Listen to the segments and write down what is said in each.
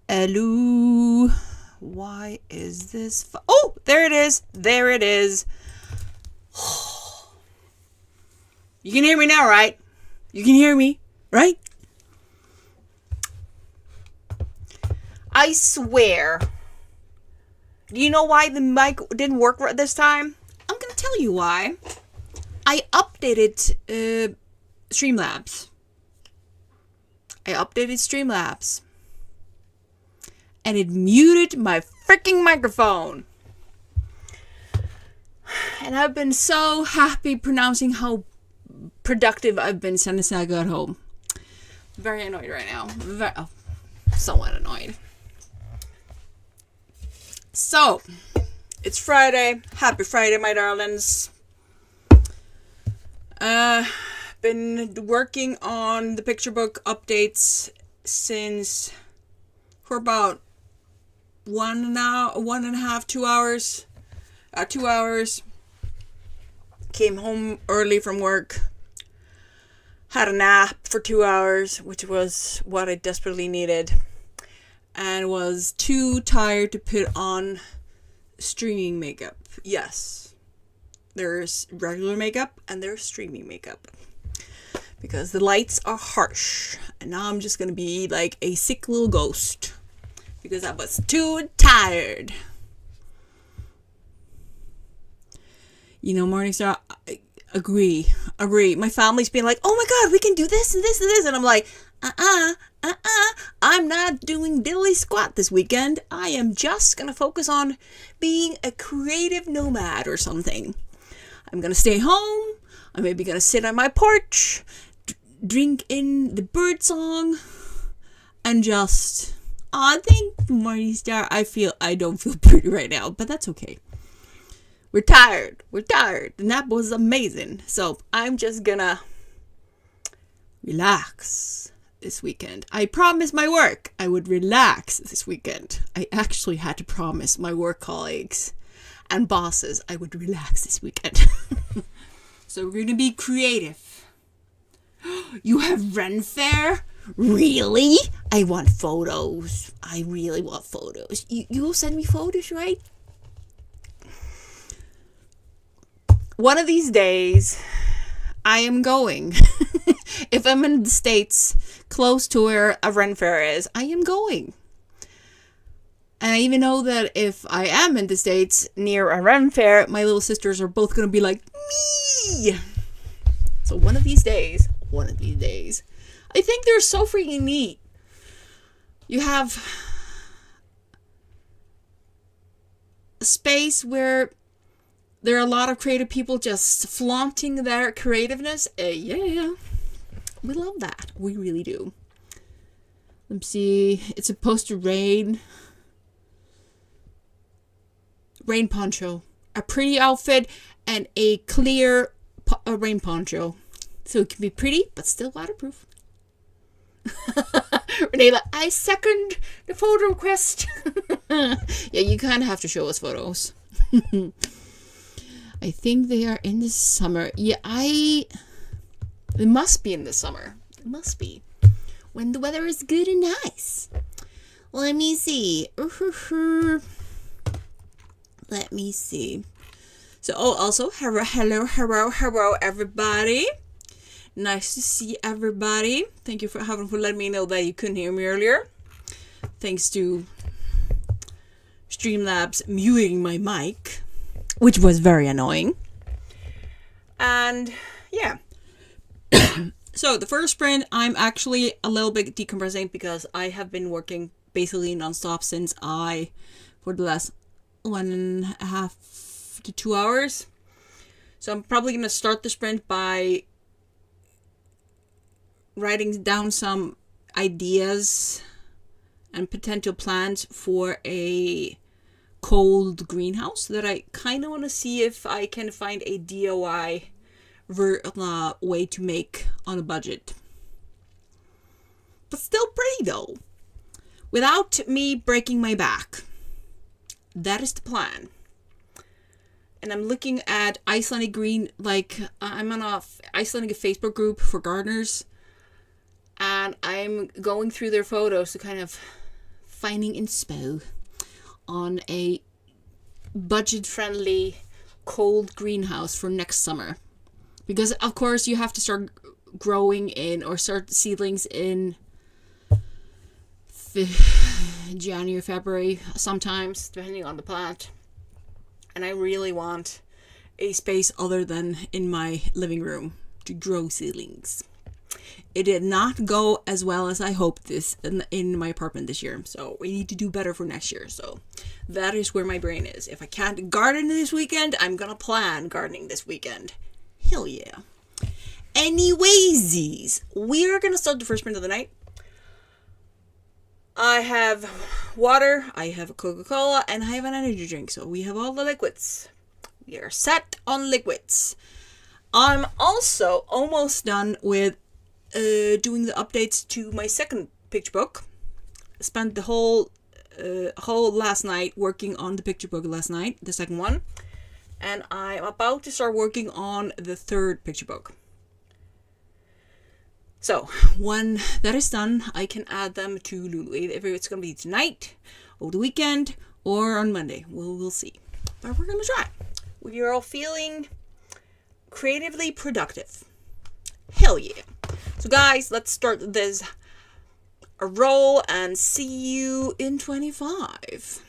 Hello. Why is this? Oh, there it is. There it is. You can hear me now, right? You can hear me, right? I swear. Do you know why the mic didn't work this time? I'm going to tell you why. I updated Streamlabs. And it muted my freaking microphone. And I've been so happy pronouncing how productive I've been since I got home. Very annoyed right now. Somewhat annoyed. So, it's Friday. Happy Friday, my darlings. Been working on the picture book updates for about 2 hours. 2 hours. Came home early from work. Had a nap for 2 hours, which was what I desperately needed. And was too tired to put on streaming makeup. Yes. There's regular makeup and there's streaming makeup. Because the lights are harsh. And now I'm just going to be like a sick little ghost. Because I was too tired. You know, Morningstar, agree. My family's been like, oh my God, we can do this and this and this. And I'm like, I'm not doing diddly squat this weekend. I am just going to focus on being a creative nomad or something. I'm going to stay home. I'm maybe going to sit on my porch, drink in the bird song, and just... thank you, Morningstar. I don't feel pretty right now, but that's okay. We're tired. The nap was amazing. So I'm just gonna relax this weekend. I promised my work I would relax this weekend. I actually had to promise my work colleagues and bosses I would relax this weekend. So we're gonna be creative. You have Ren Fair? Really? I want photos. I really want photos. You will send me photos, right? One of these days, I am going. If I'm in the States, close to where a Ren Fair is, I am going. And I even know that if I am in the States near a Ren Fair, my little sisters are both going to be like, me! So one of these days, I think they're so freaking neat. You have a space where there are a lot of creative people just flaunting their creativeness. Yeah, we love that. We really do. Let me see. It's supposed to rain. Rain poncho. A pretty outfit and a clear rain poncho. So it can be pretty, but still waterproof. Renee, I second the photo request. Yeah, you kind of have to show us photos. I think they are in the summer. Yeah, it must be in the summer. It must be. When the weather is good and nice. Let me see. Let me see. So, also, hello, everybody. Nice to see everybody. Thank you for letting me know that you couldn't hear me earlier. Thanks to Streamlabs muting my mic, which was very annoying. And yeah. So the first sprint, I'm actually a little bit decompressing because I have been working basically nonstop for the last 1.5 to 2 hours. So I'm probably going to start the sprint by writing down some ideas and potential plans for a cold greenhouse that I kind of want to see if I can find a DIY way to make on a budget. But still pretty though. Without me breaking my back. That is the plan. And I'm looking at Icelandic green, I'm on a Icelandic Facebook group for gardeners. And I'm going through their photos to kind of finding inspo on a budget-friendly cold greenhouse for next summer. Because, of course, you have to start growing in or start seedlings in January, February, sometimes, depending on the plant. And I really want a space other than in my living room to grow seedlings. It did not go as well as I hoped this in my apartment this year. So we need to do better for next year. So that is where my brain is. If I can't garden this weekend, I'm going to plan gardening this weekend. Hell yeah. Anyways, we are going to start the first sprint of the night. I have water, I have a Coca-Cola, and I have an energy drink. So we have all the liquids. We are set on liquids. I'm also almost done with doing the updates to my second picture book. Spent the whole last night working on the picture book last night, the second one. And I'm about to start working on the third picture book. So, when that is done, I can add them to Lulu. If it's going to be tonight, over the weekend, or on Monday. We'll see. But we're going to try. We are all feeling creatively productive. Hell yeah. So guys, let's start this roll and see you in 25.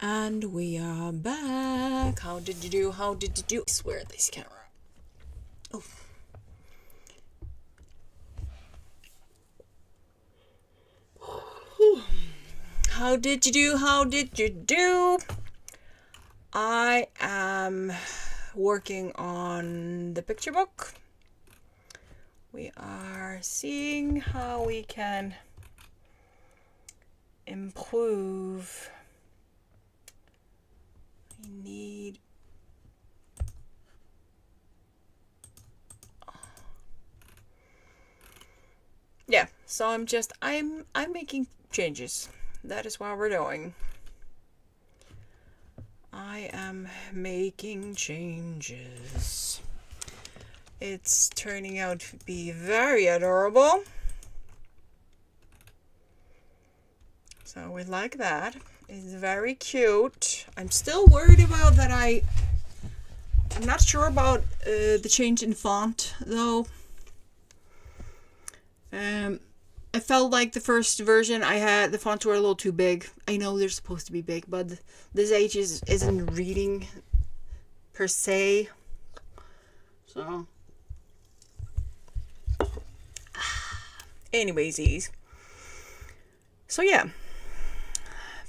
And we are back. How did you do? How did you do? I swear this camera. Oh. How did you do? How did you do? I am working on the picture book. We are seeing how we can improve. I need so I'm making changes. That is what we're doing. I am making changes. It's turning out to be very adorable. So we like that. It's very cute. I'm still worried about that. I'm not sure about the change in font though. I felt like the first version I had, the fonts were a little too big. I know they're supposed to be big, but this age isn't reading per se. So, anyways, so yeah,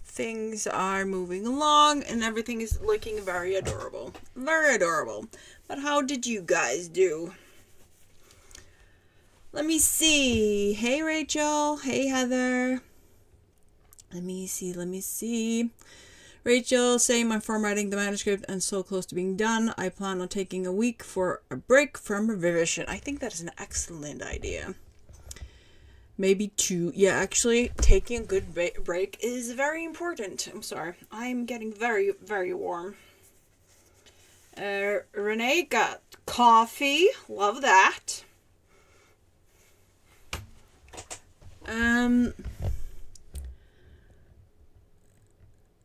things are moving along and everything is looking very adorable. Very adorable. But how did you guys do? Let me see. Hey, Rachel. Hey, Heather. Let me see. Rachel saying I'm formatting the manuscript and so close to being done. I plan on taking a week for a break from revision. I think that is an excellent idea. Maybe 2. Yeah, actually, taking a good break is very important. I'm sorry. I'm getting very, very warm. Renee got coffee. Love that. And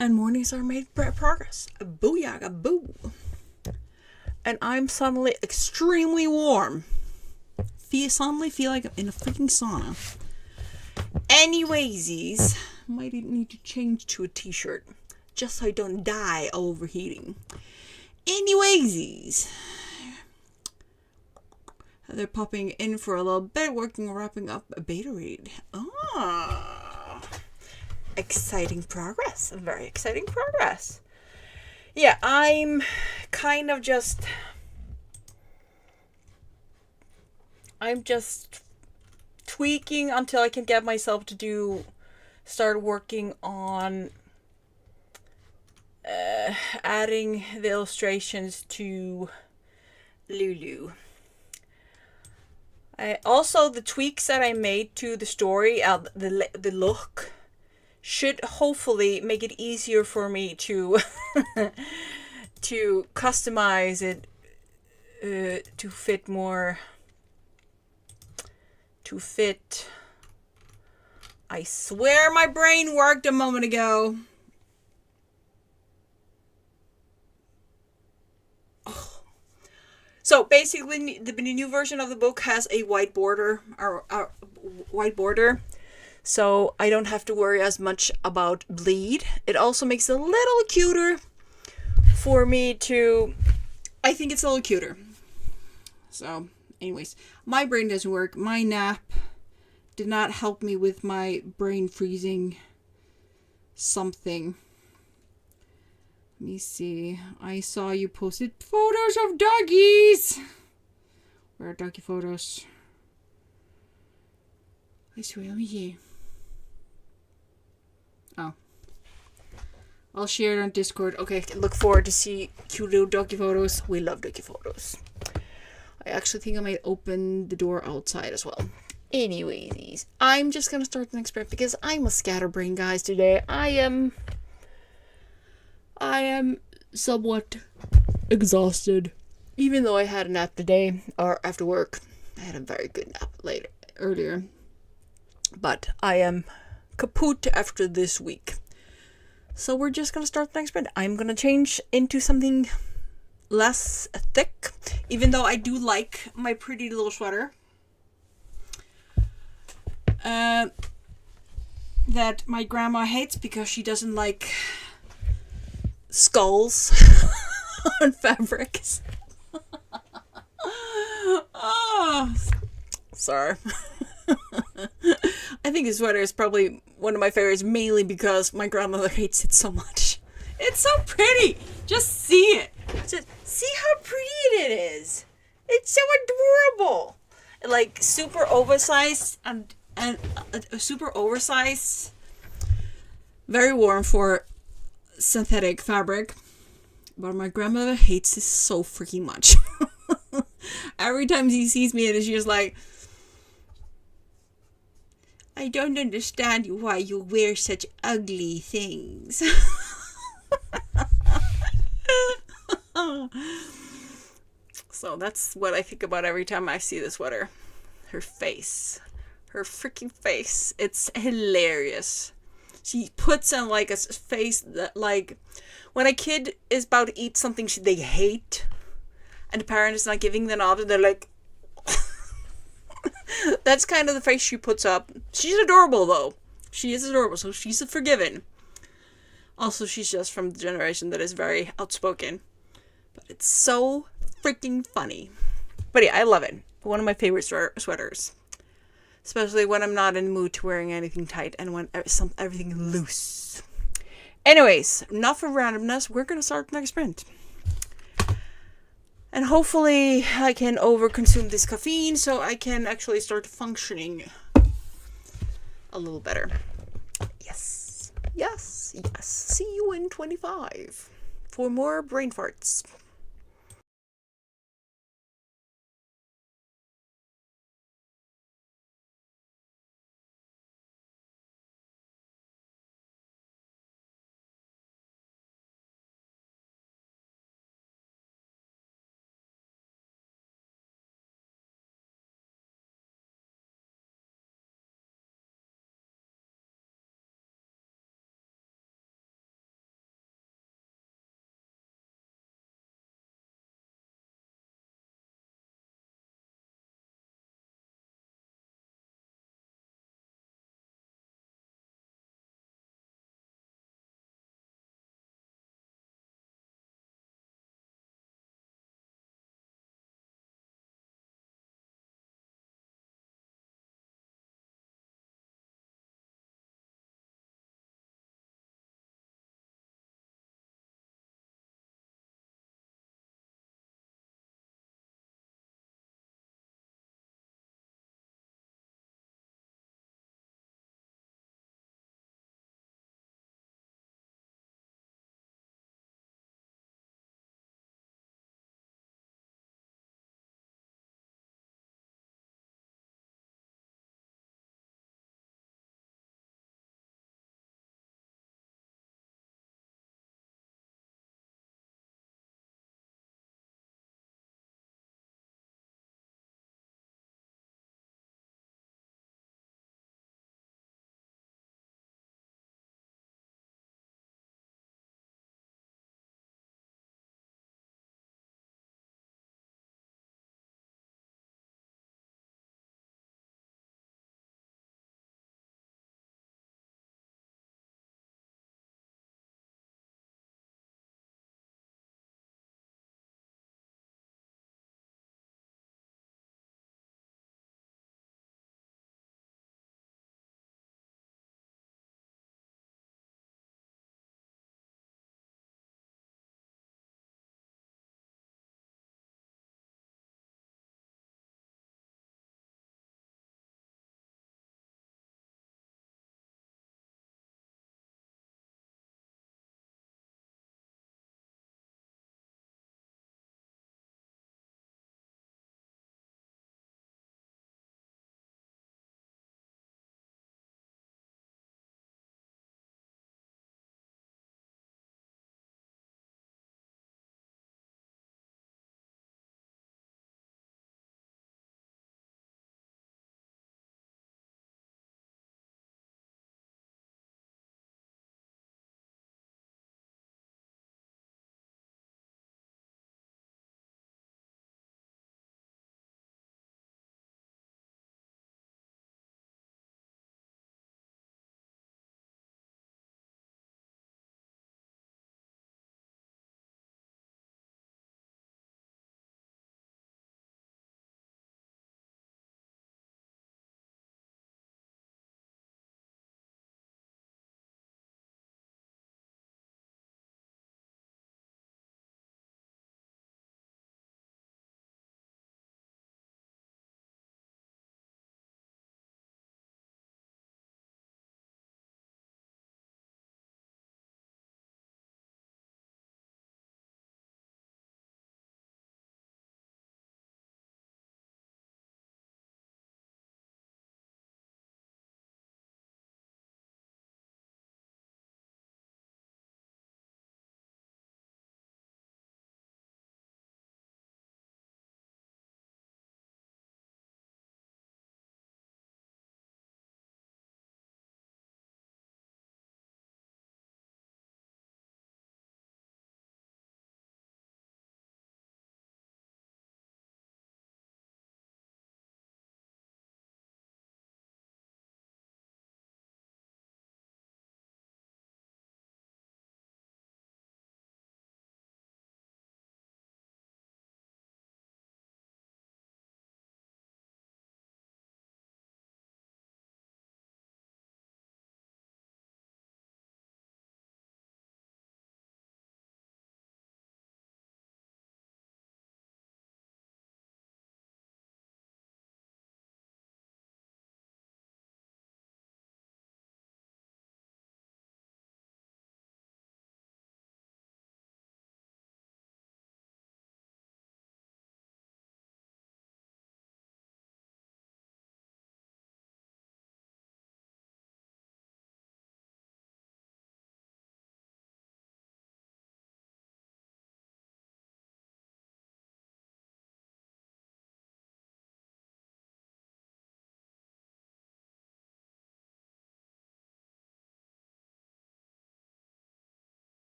mornings are made progress. Booyah, boo. And I'm suddenly extremely warm. Suddenly feel like I'm in a freaking sauna. Anyways, might need to change to a t-shirt just so I don't die overheating. Anyways, they're popping in for a little bit, wrapping up a beta read. Oh, exciting progress. Very exciting progress. Yeah, I'm kind of just tweaking until I can get myself to start working on adding the illustrations to Lulu. Also, the tweaks that I made to the story, the look, should hopefully make it easier for me to to customize it to fit more. I swear my brain worked a moment ago. So basically, the new version of the book has a white border, so I don't have to worry as much about bleed. It also makes it a little cuter for me to. I think it's a little cuter. So, anyways, my brain doesn't work. My nap did not help me with my brain freezing something. Let me see. I saw you posted photos of doggies. Where are doggy photos? I swear, let me see. Oh. I'll share it on Discord. Okay, look forward to see cute little doggy photos. We love doggy photos. I actually think I might open the door outside as well. Anyways, I'm just gonna start the next prep because I'm a scatterbrain, guys, today. I am somewhat exhausted. Even though I had a nap today, or after work. I had a very good nap earlier. But I am kaput after this week. So we're just gonna start the next print. I'm gonna change into something less thick. Even though I do like my pretty little sweater. That my grandma hates because she doesn't like skulls on fabrics. Oh, sorry. I think this sweater is probably one of my favorites, mainly because my grandmother hates it so much. It's so pretty. Just see it. Just see how pretty it is. It's so adorable. Like super oversized and super oversized. Very warm for synthetic fabric. But my grandmother hates this so freaking much. Every time she sees me, she's just like, I don't understand why you wear such ugly things. So that's what I think about every time I see the sweater. Her face. Her freaking face. It's hilarious. She puts on like a face that, like, when a kid is about to eat something they hate and the parent is not giving them nod, they're like, that's kind of the face she puts up. She's adorable, though. She is adorable, so she's forgiven. Also, she's just from the generation that is very outspoken. But it's so freaking funny. But yeah, I love it. One of my favorite sweaters. Especially when I'm not in the mood to wearing anything tight and when everything loose. Anyways, enough of randomness. We're going to start the next sprint. And hopefully I can overconsume this caffeine so I can actually start functioning a little better. Yes. Yes. Yes. See you in 25 for more brain farts.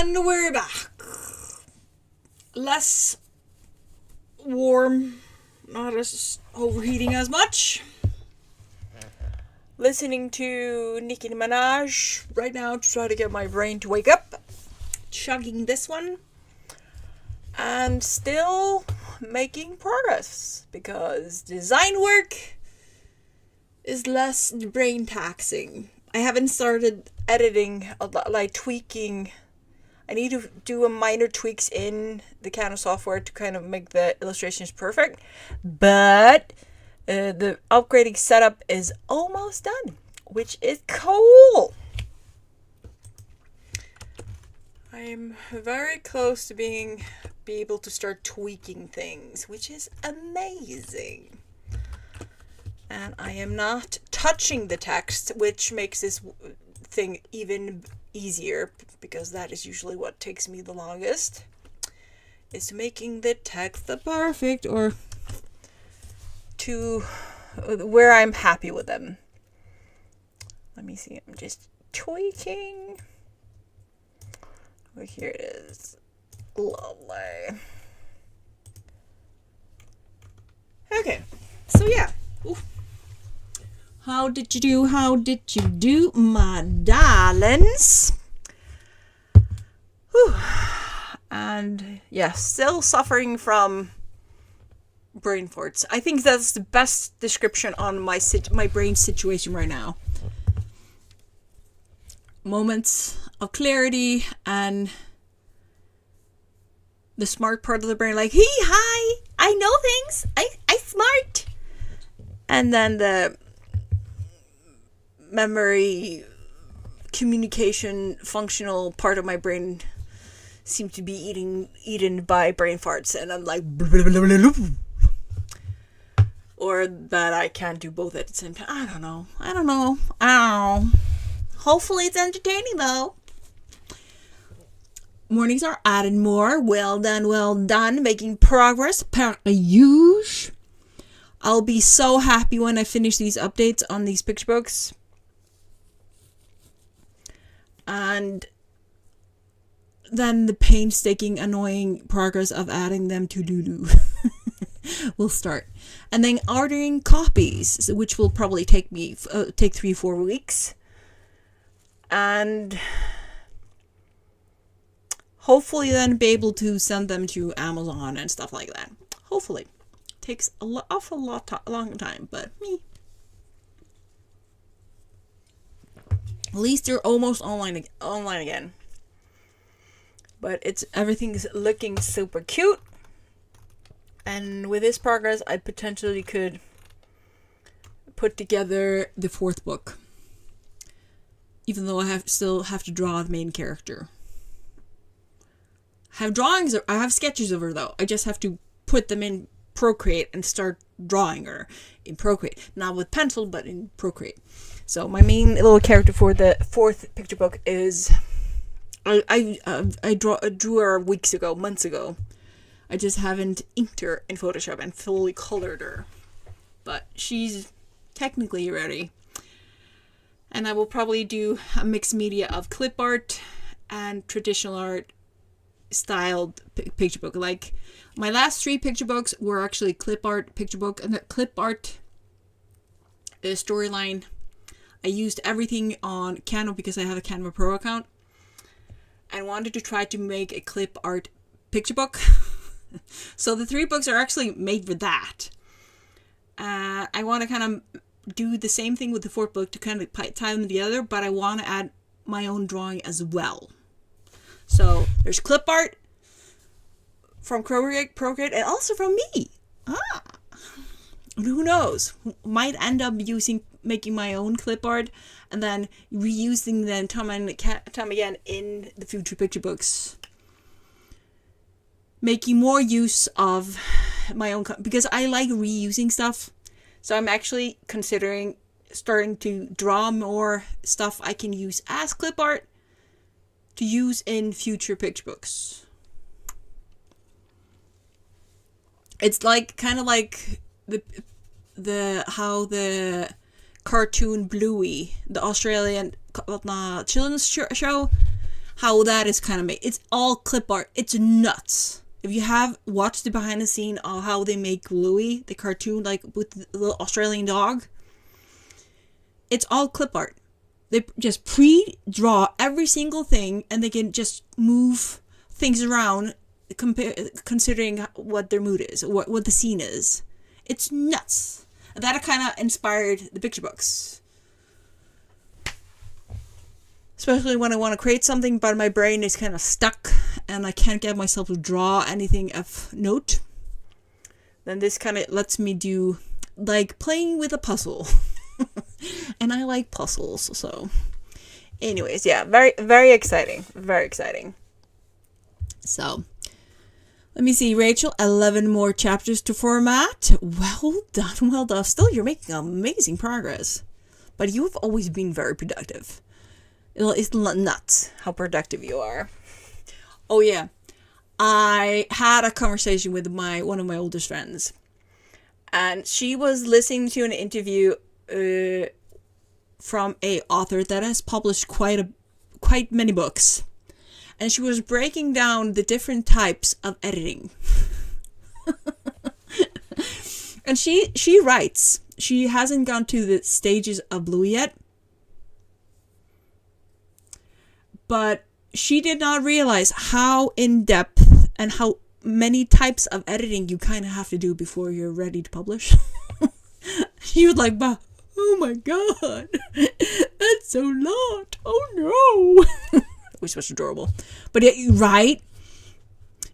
And we're back. Less warm, not as overheating as much. Listening to Nicki Minaj right now to try to get my brain to wake up. Chugging this one. And still making progress because design work is less brain taxing. I haven't started editing, like tweaking. I need to do a minor tweaks in the Canva software to kind of make the illustrations perfect. But the upgrading setup is almost done, which is cool. I'm very close to be able to start tweaking things, which is amazing. And I am not touching the text, which makes this thing even easier, because that is usually what takes me the longest, is making the text the perfect, or to where I'm happy with them. Let me see, I'm just tweaking. Oh, here it is. Lovely. Okay, so yeah. Ooh. How did you do? How did you do, my darlings? Whew. And yeah, still suffering from brain farts. I think that's the best description on my brain situation right now. Moments of clarity and the smart part of the brain, like, hey, hi, I know things, I smart. And then the memory, communication, functional part of my brain seems to be eaten by brain farts, and I'm like, or that I can't do both at the same time. I don't know. Hopefully it's entertaining though. Mornings are added more. Well done. Making progress per usual. I'll be so happy when I finish these updates on these picture books. And then the painstaking, annoying progress of adding them to do will start. And then ordering copies, which will probably take 3-4 weeks. And hopefully then be able to send them to Amazon and stuff like that. Hopefully. Takes long time, but me. At least they're almost online again. But everything's looking super cute. And with this progress, I potentially could put together the 4th book. Even though I still have to draw the main character. I have sketches of her though. I just have to put them in Procreate and start drawing her in Procreate. Not with pencil, but in Procreate. So my main little character for the 4th picture book is... I drew her months ago. I just haven't inked her in Photoshop and fully colored her. But she's technically ready. And I will probably do a mixed media of clip art and traditional art styled picture book. Like my last 3 picture books were actually clip art picture book, and the clip art storyline. I used everything on Canva because I have a Canva Pro account. I wanted to try to make a clip art picture book. So the 3 books are actually made for that. I want to kind of do the same thing with the 4th book to kind of tie them together, but I want to add my own drawing as well. So there's clip art from Procreate and also from me. And who knows? Might end up making my own clip art and then reusing them time again in the future picture books. Making more use of my own, because I like reusing stuff. So I'm actually considering starting to draw more stuff I can use as clip art to use in future picture books. It's like kind of like how the cartoon Bluey, the Australian children's show, how that is kind of made. It's all clip art. It's nuts. If you have watched the behind the scene of how they make Bluey, the cartoon, like with the little Australian dog, it's all clip art. They just pre-draw every single thing, and they can just move things around considering what their mood is, what the scene is. It's nuts. And that kind of inspired the picture books. Especially when I want to create something, but my brain is kind of stuck and I can't get myself to draw anything of note. Then this kind of lets me do, like, playing with a puzzle. And I like puzzles, so. Anyways, yeah, very, very exciting. Very exciting. So, let me see, Rachel, 11 more chapters to format. Well done, well done. Still, you're making amazing progress. But you've always been very productive. It's nuts how productive you are. Oh yeah, I had a conversation with one of my oldest friends, and she was listening to an interview from a author that has published quite many books, and she was breaking down the different types of editing. And she writes she hasn't gone to the stages of Bluey yet. But she did not realize how in-depth and how many types of editing you kind of have to do before you're ready to publish. She was like, oh my god, that's a lot. Oh no. Which was adorable. But yeah, right?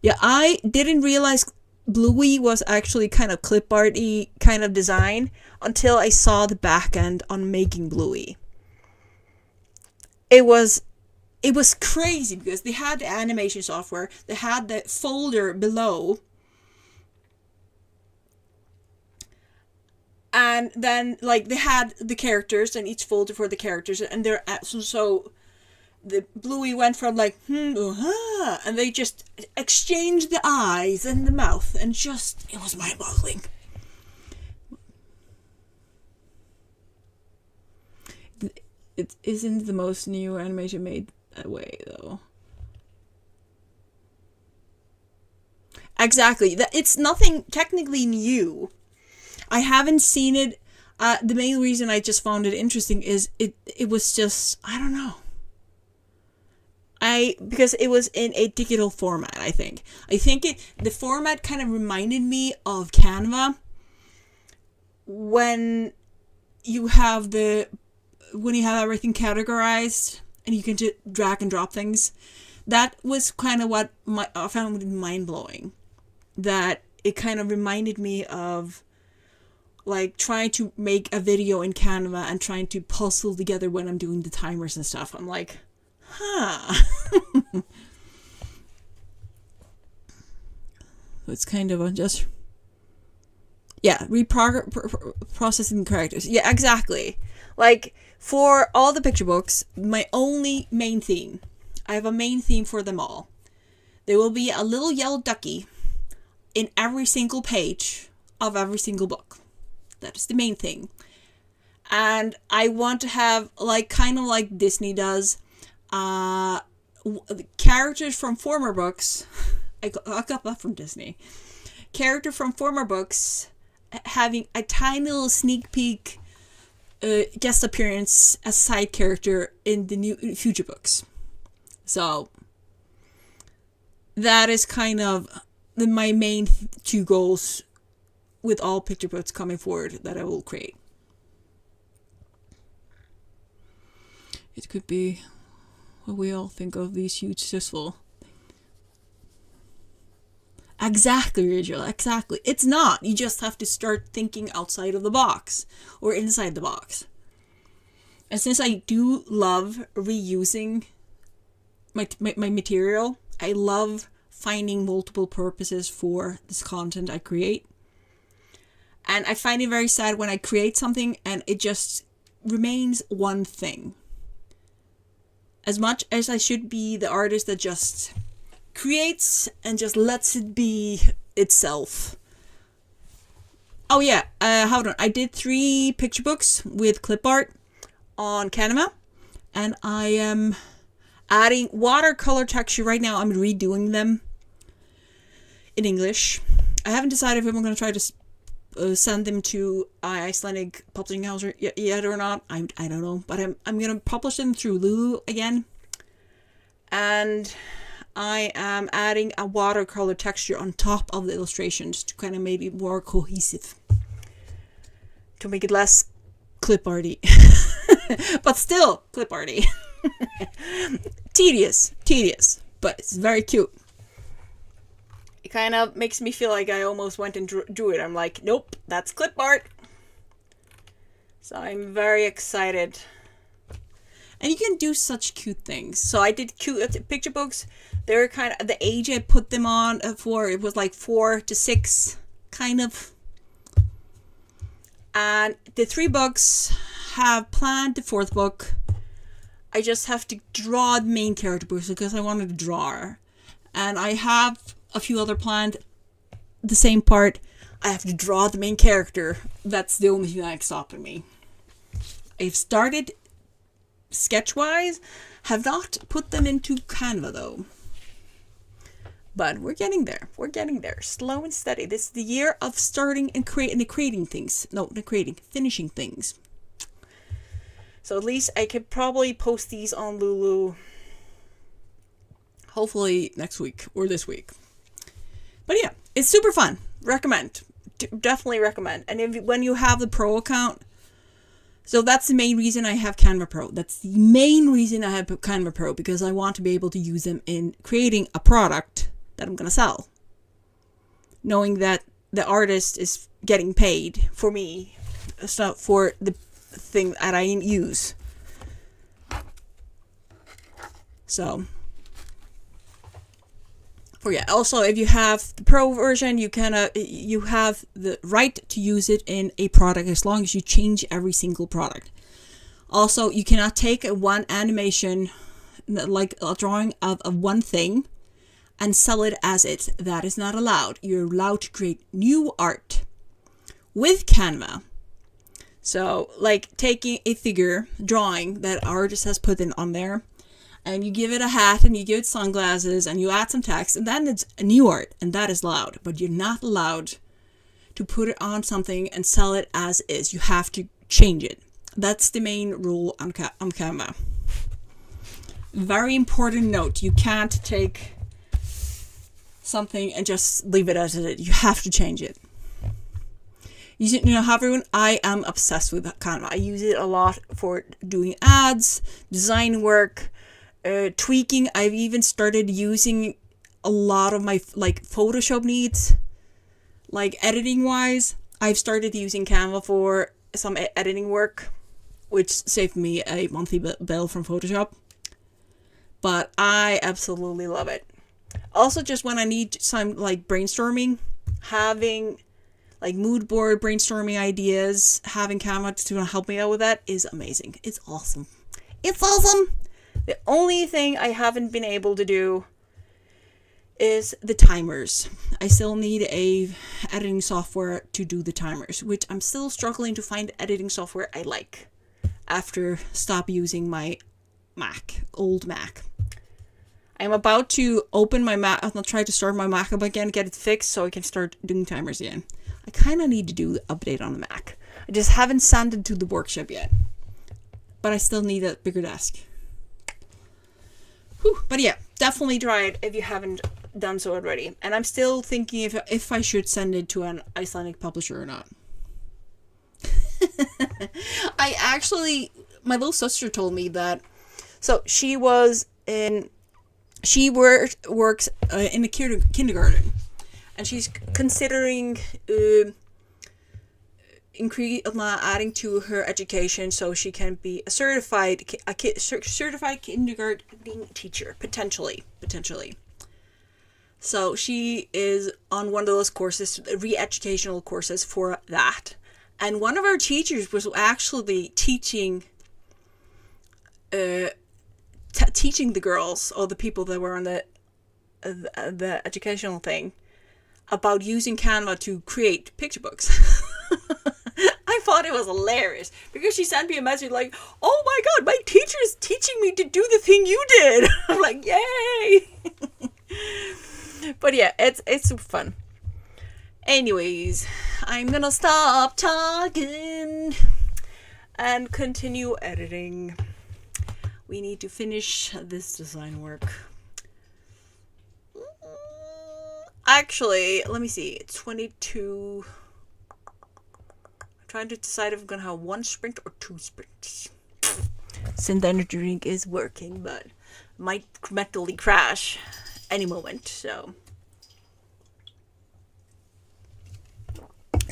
Yeah, I didn't realize Bluey was actually kind of clip arty kind of design until I saw the back end on making Bluey. It was crazy because they had the animation software, they had the folder below, and then like they had the characters and each folder for the characters, and they're so the Bluey went from like and they just exchanged the eyes and the mouth, and just it was mind-boggling. It isn't the most new animation made that way, though. Exactly. It's nothing technically new. I haven't seen it. The main reason I just found it interesting is it was just, I don't know. Because it was in a digital format, I think. The format kind of reminded me of Canva when you have everything categorized and you can just drag and drop things. That was kind of what I found mind-blowing. That it kind of reminded me of like trying to make a video in Canva and trying to puzzle together when I'm doing the timers and stuff. I'm like, It's kind of just, yeah, processing characters. Yeah, exactly. Like, for all the picture books, my only main theme, I have a main theme for them all. There will be a little yellow ducky in every single page of every single book. That is the main thing. And I want to have, like, kind of like Disney does, characters from former books. I got that from Disney. Character from former books having a tiny little sneak peek guest appearance as side character in the new future books. So that is kind of my main two goals with all picture books coming forward that I will create. It could be what we all think of these huge successful. Exactly, Rachel, exactly. It's not. You just have to start thinking outside of the box or inside the box. And since I do love reusing my material, I love finding multiple purposes for this content I create. And I find it very sad when I create something and it just remains one thing. As much as I should be the artist that just creates and just lets it be itself. Oh yeah, hold on. I did 3 picture books with clip art on Canva, and I am adding watercolor texture. Right now I'm redoing them in English. I haven't decided if I'm going to try to send them to Icelandic publishing house yet or not. I don't know, but I'm going to publish them through Lulu again. And I am adding a watercolor texture on top of the illustrations to kind of make it more cohesive, to make it less clip arty. But still clip arty. tedious, but it's very cute. It kind of makes me feel like I almost went and drew it. I'm like, nope, that's clip art. So I'm very excited. And you can do such cute things. So I did cute picture books. They were kind of, the age I put them on for, it was like 4 to 6, kind of. And the 3 books have planned the 4th book. I just have to draw the main character books because I wanted to draw her. And I have a few other planned. The same part, I have to draw the main character. That's the only thing that's stopping me. I've started sketch-wise, have not put them into Canva though. But we're getting there. We're getting there. Slow and steady. This is the year of starting and creating things. No, not creating, finishing things. So at least I could probably post these on Lulu. Hopefully next week or this week. But yeah, it's super fun. Recommend. Definitely recommend. And when you have the Pro account, so that's the main reason I have Canva Pro. That's the main reason I have Canva Pro, because I want to be able to use them in creating a product that I'm going to sell. Knowing that the artist is getting paid for me. It's not for the thing that I use. So, yeah. Also, if you have the Pro version, you have the right to use it in a product as long as you change every single product. Also, you cannot take one animation, like a drawing of one thing, and sell it as it. That is not allowed. You're allowed to create new art with Canva. So, like taking a figure drawing that artist has put in on there, and you give it a hat, and you give it sunglasses, and you add some text, and then it's a new art, and that is allowed. But you're not allowed to put it on something and sell it as is. You have to change it. That's the main rule on Canva. Very important note. You can't take something and just leave it as it is. You have to change it. You know, everyone, I am obsessed with Canva. I use it a lot for doing ads, design work, tweaking. I've even started using a lot of my Photoshop needs, like editing wise. I've started using Canva for some editing work, which saved me a monthly bill from Photoshop. But I absolutely love it. Also, just when I need some brainstorming, having mood board brainstorming ideas, having Canva to help me out with that is amazing. It's awesome. It's awesome. The only thing I haven't been able to do is the timers. I still need a editing software to do the timers, which I'm still struggling to find editing software I like after stop using my old Mac. I'm about to open my Mac. I'll try to start my Mac up again, get it fixed so I can start doing timers again. I kind of need to do the update on the Mac. I just haven't sent it to the workshop yet. But I still need a bigger desk. Whew. But yeah, definitely try it if you haven't done so already. And I'm still thinking if I should send it to an Icelandic publisher or not. My little sister told me that. So she works in a kindergarten, and she's considering adding to her education so she can be a certified kindergarten teacher, potentially. So she is on one of those courses, re-educational courses for that. And one of our teachers was actually teaching the girls, or the people that were on the educational thing, about using Canva to create picture books. I I thought it was hilarious because she sent me a message like, "Oh my god, my teacher is teaching me to do the thing you did." I'm like, "Yay!" But yeah, it's super fun. Anyways, I'm gonna stop talking and continue editing. We need to finish this design work. Actually, let me see. It's 22. I'm trying to decide if I'm gonna have one sprint or two sprints. Synth energy drink is working, but might mentally crash any moment. So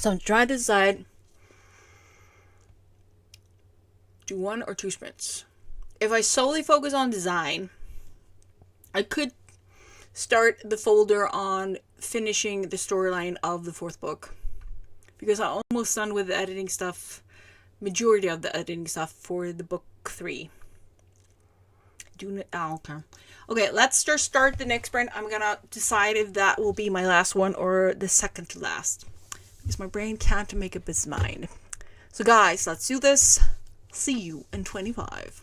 I'm trying to decide: do one or two sprints. If I solely focus on design, I could start the folder on finishing the storyline of the fourth book, because I'm almost done with the editing stuff, majority of the editing stuff for the book 3. Okay, let's start the next sprint. I'm gonna decide if that will be my last one or the second to last, because my brain can't make up its mind. So guys, let's do this. See you in 25.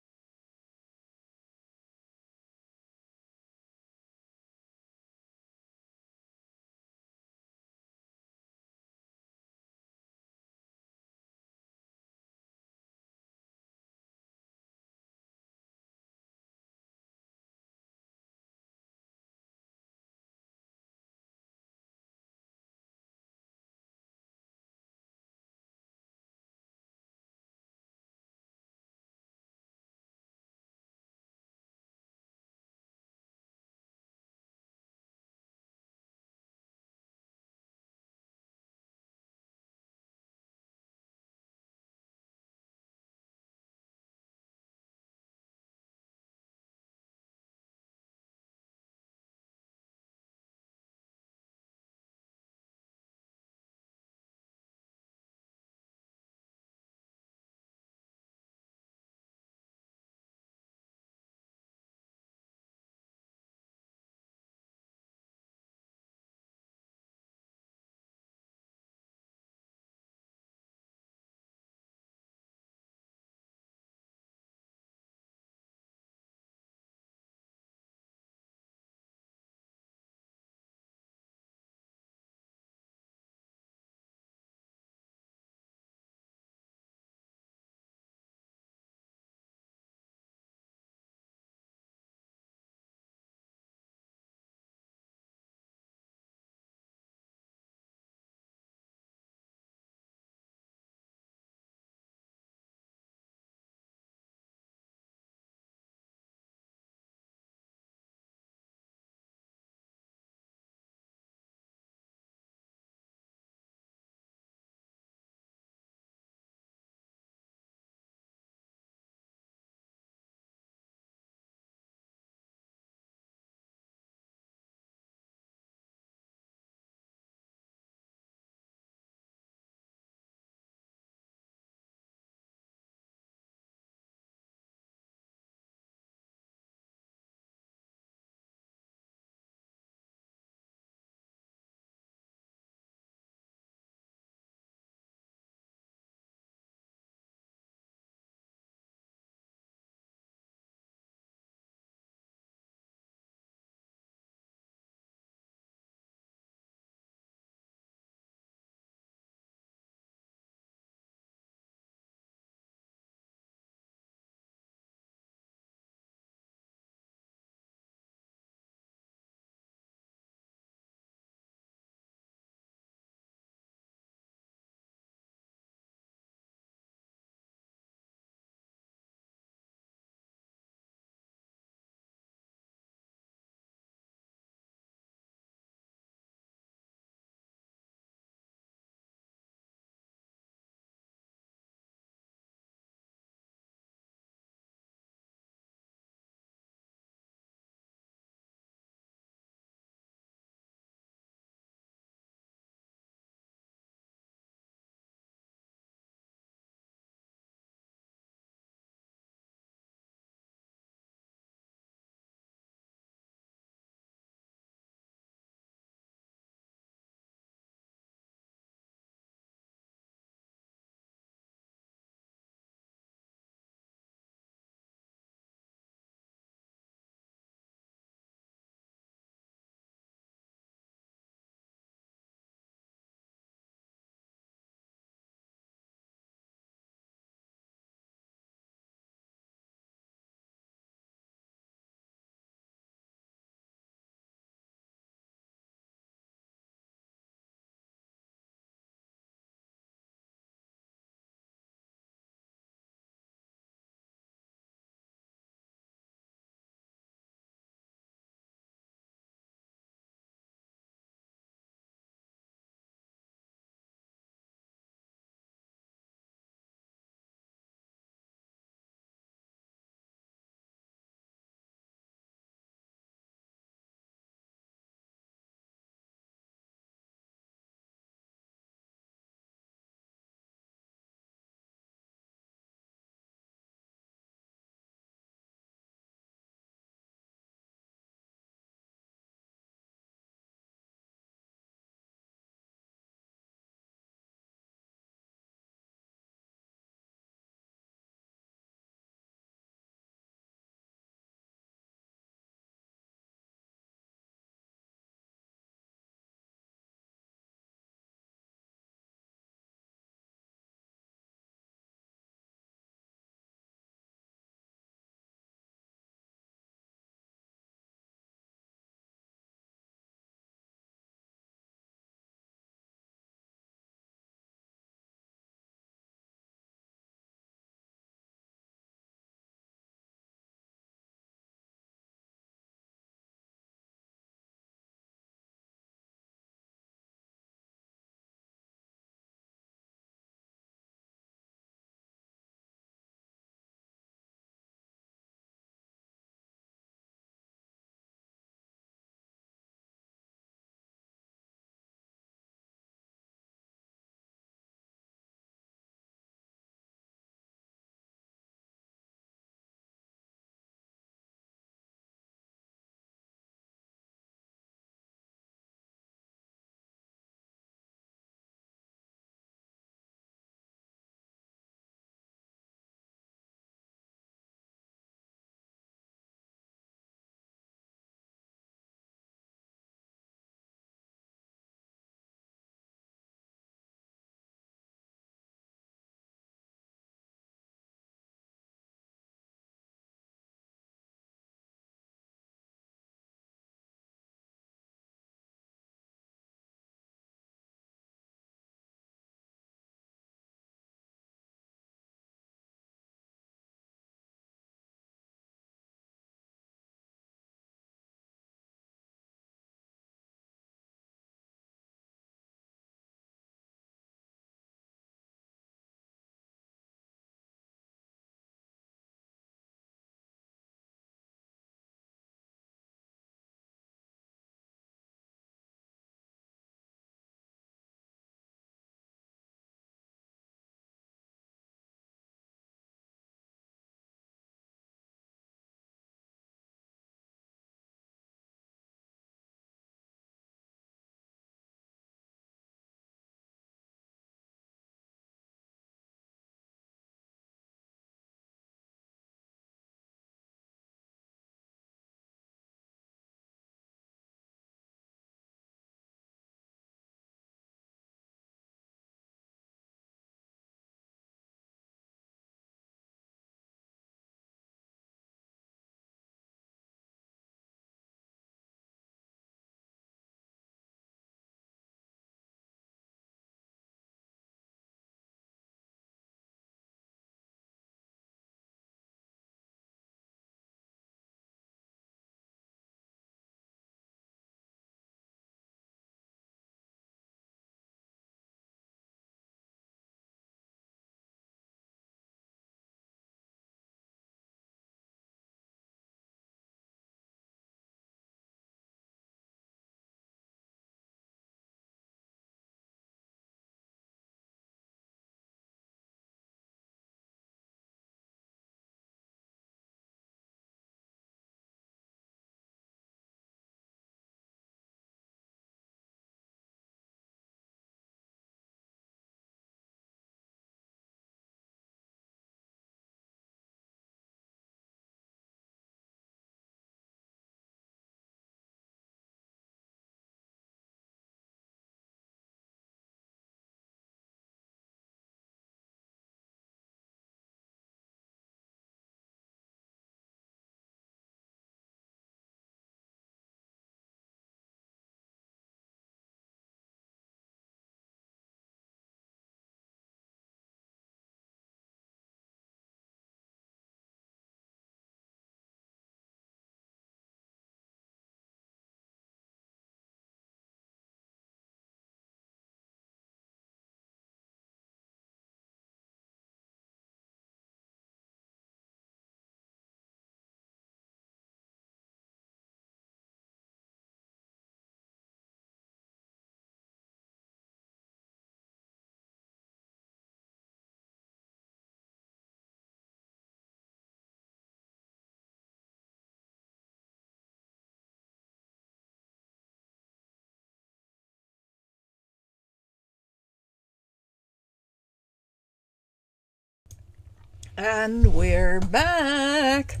And we're back.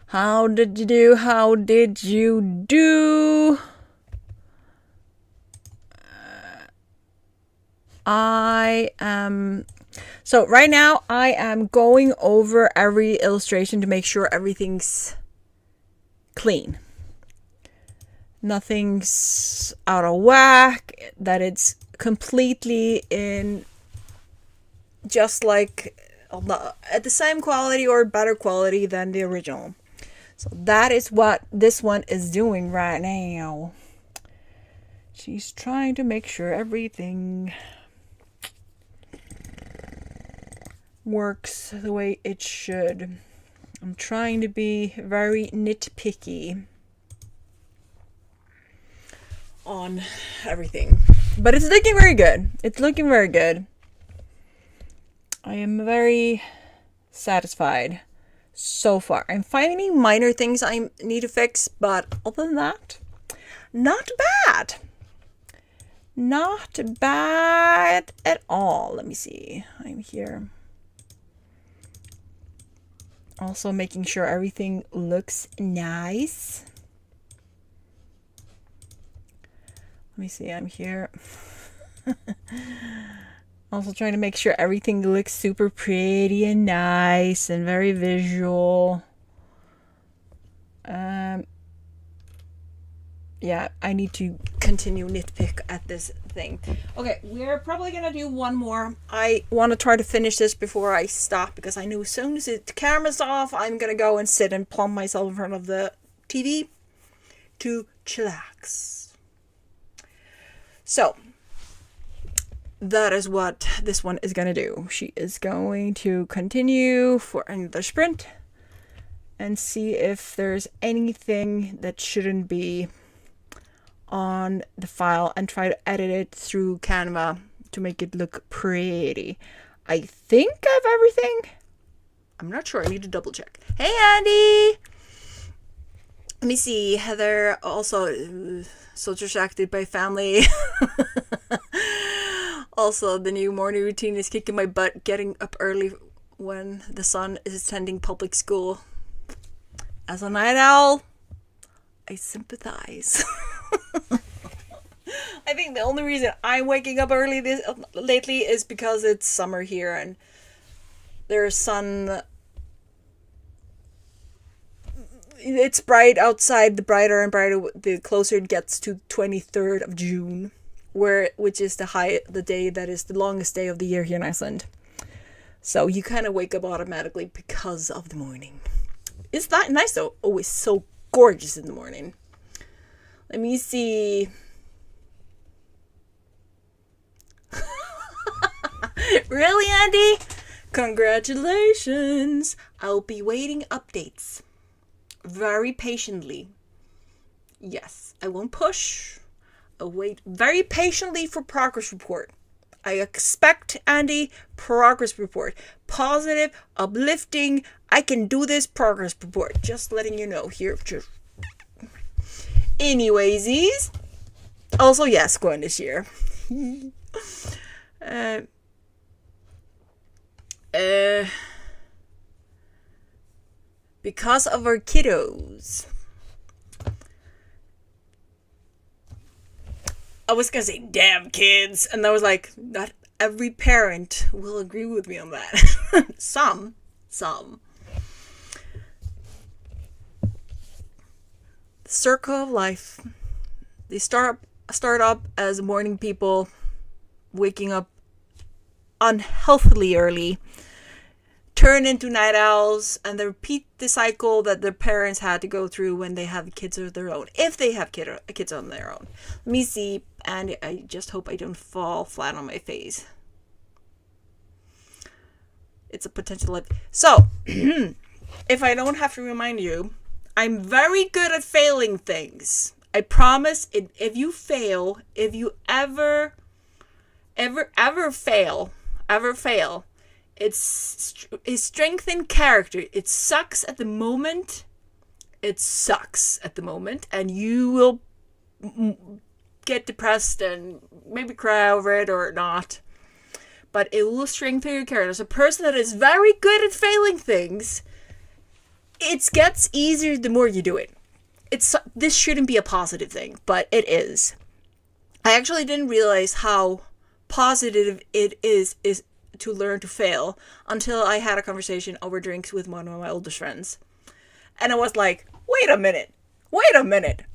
How did you do? How did you do? So right now I am going over every illustration to make sure everything's clean. Nothing's out of whack, that it's completely in just like at the same quality or better quality than the original. So that is what this one is doing right now. She's trying to make sure everything works the way it should. I'm trying to be very nitpicky on everything. But it's looking very good. It's looking very good. I am very satisfied so far. I'm finding minor things I need to fix, but other than that, not bad. Not bad at all. Let me see. I'm here. Also making sure everything looks nice. Let me see. I'm here. Also trying to make sure everything looks super pretty and nice and very visual. Yeah, I need to continue nitpick at this thing. Okay, we're probably gonna do one more. I want to try to finish this before I stop because I know as soon as the camera's off, I'm gonna go and sit and plumb myself in front of the TV to chillax. So that is what this one is gonna do. She is going to continue for another sprint and see if there's anything that shouldn't be on the file and try to edit it through Canva to make it look pretty. I think I have everything. I'm not sure. I need to double check. Hey, Andy! Let me see. Heather also so distracted by family. Also, the new morning routine is kicking my butt, getting up early when the son is attending public school. As a night owl, I sympathize. I think the only reason I'm waking up early lately is because it's summer here and there's sun. It's bright outside. The brighter and brighter, the closer it gets to 23rd of June, which is the day that is the longest day of the year here in Iceland. So you kind of wake up automatically because of the morning. Is that nice though? Oh, it's so gorgeous in the morning. Let me see. Really, Andy? Congratulations. I'll be waiting updates very patiently. Yes, I won't push. I'll wait very patiently for progress report. I expect, Andy, progress report. Positive, uplifting, I can do this progress report. Just letting you know here. Anywaysies. Also, yes, going this year. Because of our kiddos. I was gonna say, damn kids. And I was like, not every parent will agree with me on that. Some. The circle of life. They start up as morning people, waking up unhealthily early, turn into night owls, and they repeat the cycle that their parents had to go through when they have kids of their own, if they have kids on their own. Let me see, and I just hope I don't fall flat on my face. It's a potential life. So, if I don't have to remind you, I'm very good at failing things. I promise, if you fail, if you ever fail, it's strength in character. It sucks at the moment. And you will get depressed and maybe cry over it or not. but it will strengthen your character. As a person that is very good at failing things, it gets easier the more you do it. This shouldn't be a positive thing, but it is. I actually didn't realize how positive it is to learn to fail until I had a conversation over drinks with one of my oldest friends. And I was like, wait a minute.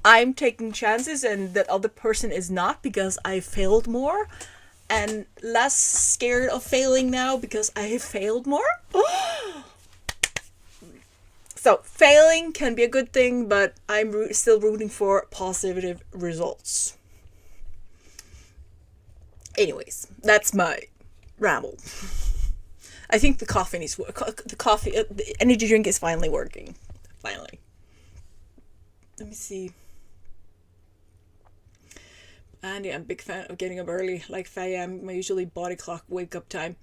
I'm taking chances and that other person is not, because I failed more, and less scared of failing now because I have failed more. So failing can be a good thing, but I'm still rooting for positive results. Anyways, that's my ramble. I think the energy drink is finally working. Finally. Let me see. Andy, I'm a big fan of getting up early, like 5 a.m. My usually body clock wake up time.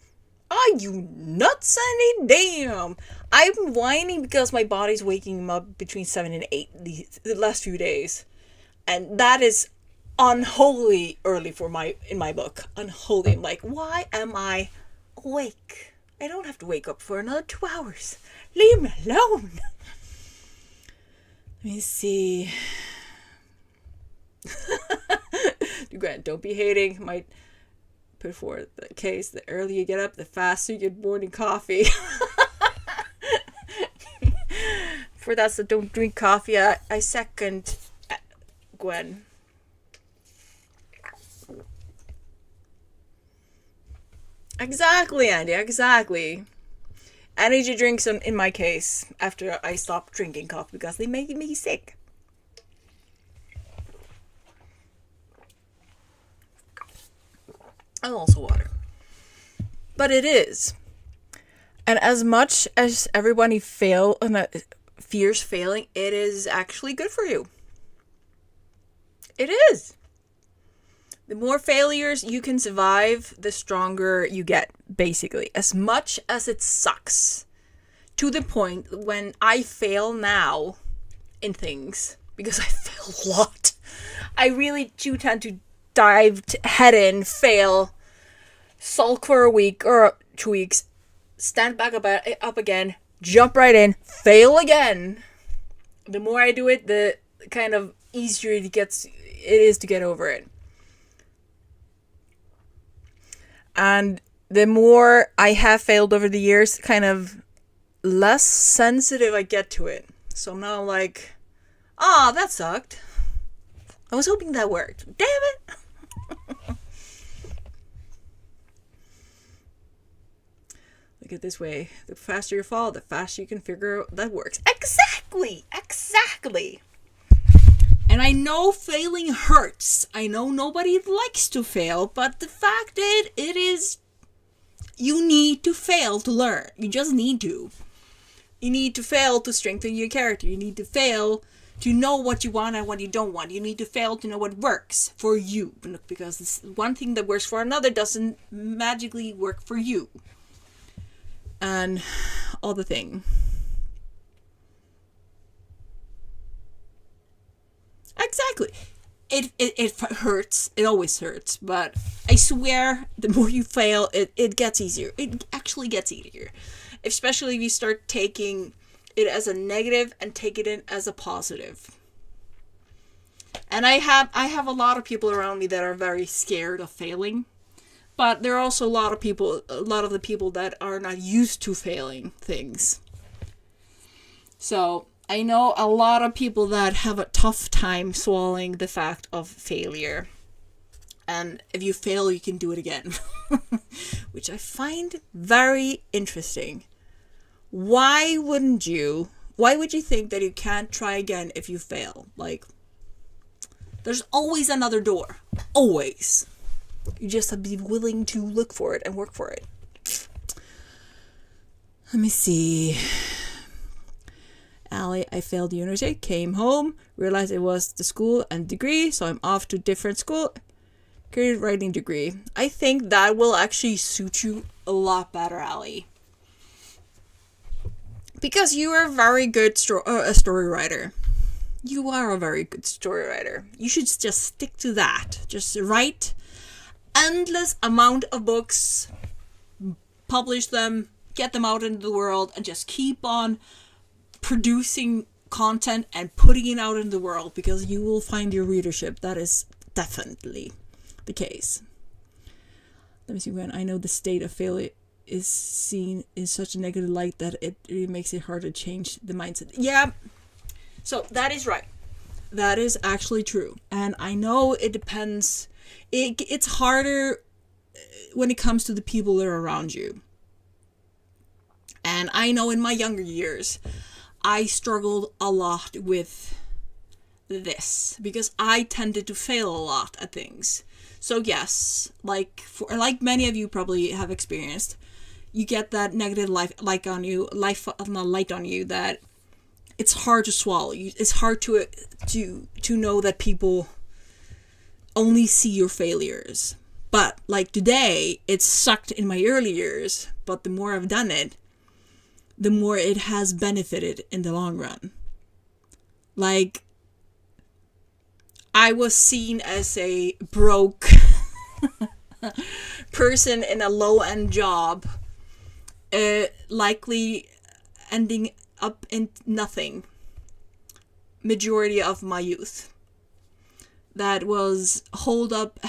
Are you nuts, Andy? Damn! I'm whining because my body's waking up between 7 and 8 the last few days. And that is unholy early in my book. Unholy. I'm like, why am I awake? I don't have to wake up for another 2 hours. Leave me alone. Let me see. Grant, don't be hating. Might put forward the case. The earlier you get up, the faster you get morning coffee. For that, so don't drink coffee. I second Gwen. Exactly, Andy. Exactly. Energy drinks, in my case, after I stopped drinking coffee because they make me sick. And also water. But it is. And as much as everybody fears failing, it is actually good for you. It is. The more failures you can survive, the stronger you get, basically. As much as it sucks. To the point when I fail now in things, because I fail a lot, I really do tend to dive head in, fail, sulk for a week or 2 weeks, stand back up again, jump right in, fail again. The more I do it, the kind of easier it is to get over it. And the more I have failed over the years, kind of less sensitive I get to it. So now I'm like, that sucked. I was hoping that worked. Damn it! Look at it this way. The faster you fall, the faster you can figure out that works. Exactly! And I know failing hurts. I know nobody likes to fail, but the fact is, you need to fail to learn. You just need to. You need to fail to strengthen your character. You need to fail to know what you want and what you don't want. You need to fail to know what works for you. Because one thing that works for another doesn't magically work for you. And all the thing. Exactly. It hurts. It always hurts. But I swear, the more you fail, it gets easier. It actually gets easier. Especially if you start taking it as a negative and take it in as a positive. And I have a lot of people around me that are very scared of failing. But there are also a lot of the people that are not used to failing things. So I know a lot of people that have a tough time swallowing the fact of failure. And if you fail, you can do it again. Which I find very interesting. Why would you think that you can't try again if you fail? Like, there's always another door. Always. You just have to be willing to look for it and work for it. Let me see. Allie, I failed university, came home, realized it was the school and degree, so I'm off to different school. Creative writing degree. I think that will actually suit you a lot better, Allie. Because you are a very good story writer. You are a very good story writer. You should just stick to that. Just write endless amount of books publish them, get them out into the world, and just keep on producing content and putting it out in the world, because you will find your readership. That is definitely the case. Let me see. When I know the state of failure is seen in such a negative light that it really makes it hard to change the mindset. Yeah, so that is right. That is actually true. And I know it depends. It's harder when it comes to the people that are around you. And I know in my younger years, I struggled a lot with this because I tended to fail a lot at things. So yes, like many of you probably have experienced, you get that negative light on you that it's hard to swallow. It's hard to know that people only see your failures. But like today, it sucked in my early years, but the more I've done it, the more it has benefited in the long run. Like, I was seen as a broke person in a low-end job, likely ending up in nothing majority of my youth. That was held up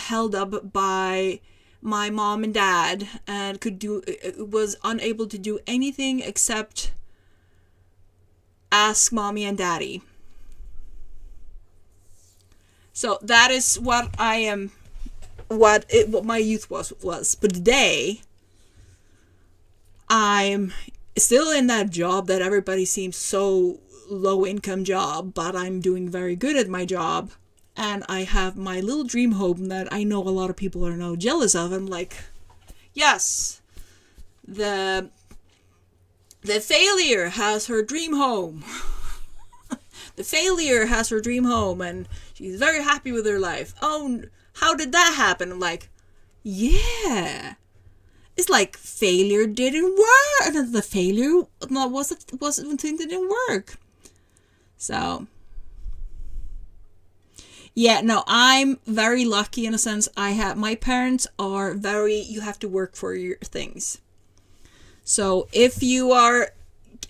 by my mom and dad, and was unable to do anything except ask mommy and daddy. So that is what I am, what my youth was. But today, I'm still in that job that everybody seems so low income job, but I'm doing very good at my job. And I have my little dream home that I know a lot of people are now jealous of. I'm like, yes, the failure has her dream home. The failure has her dream home, and she's very happy with her life. Oh, how did that happen? I'm like, yeah. It's like failure didn't work. The failure wasn't thing that didn't work. So, yeah, no, I'm very lucky in a sense. My parents are you have to work for your things. So if you are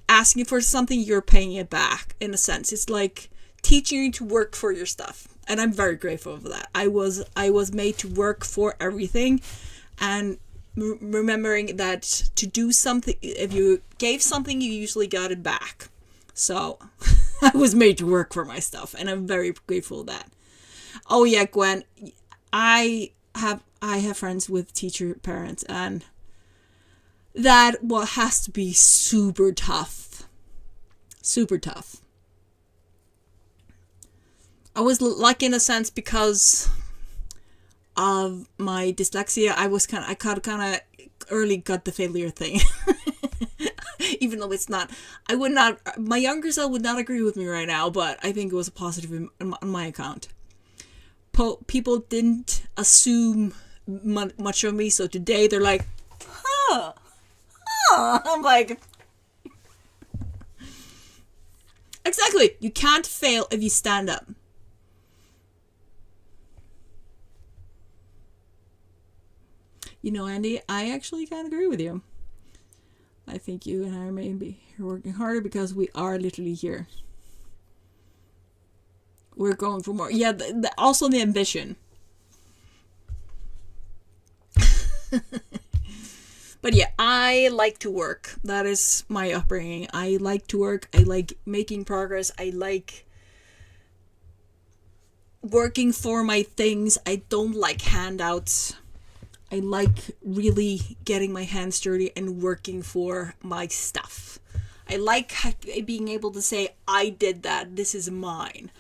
asking for something, you're paying it back in a sense. It's like teaching you to work for your stuff. And I'm very grateful for that. I was made to work for everything, and remembering that to do something, if you gave something, you usually got it back. So I was made to work for my stuff, and I'm very grateful for that. Oh yeah, Gwen, I have friends with teacher parents, and that has to be super tough. Super tough. I was lucky in a sense because of my dyslexia. I kind of early got the failure thing. Even though it's not, my younger self would not agree with me right now, but I think it was a positive on my account. People didn't assume much of me, so today they're like, huh. I'm like, exactly. You can't fail if you stand up. You know, Andy, I actually kind of agree with you. I think you and I may be working harder because we are literally here. We're going for more. Yeah, also the ambition. But yeah, I like to work. That is my upbringing. I like to work. I like making progress. I like working for my things. I don't like handouts. I like really getting my hands dirty and working for my stuff. I like being able to say, I did that. This is mine.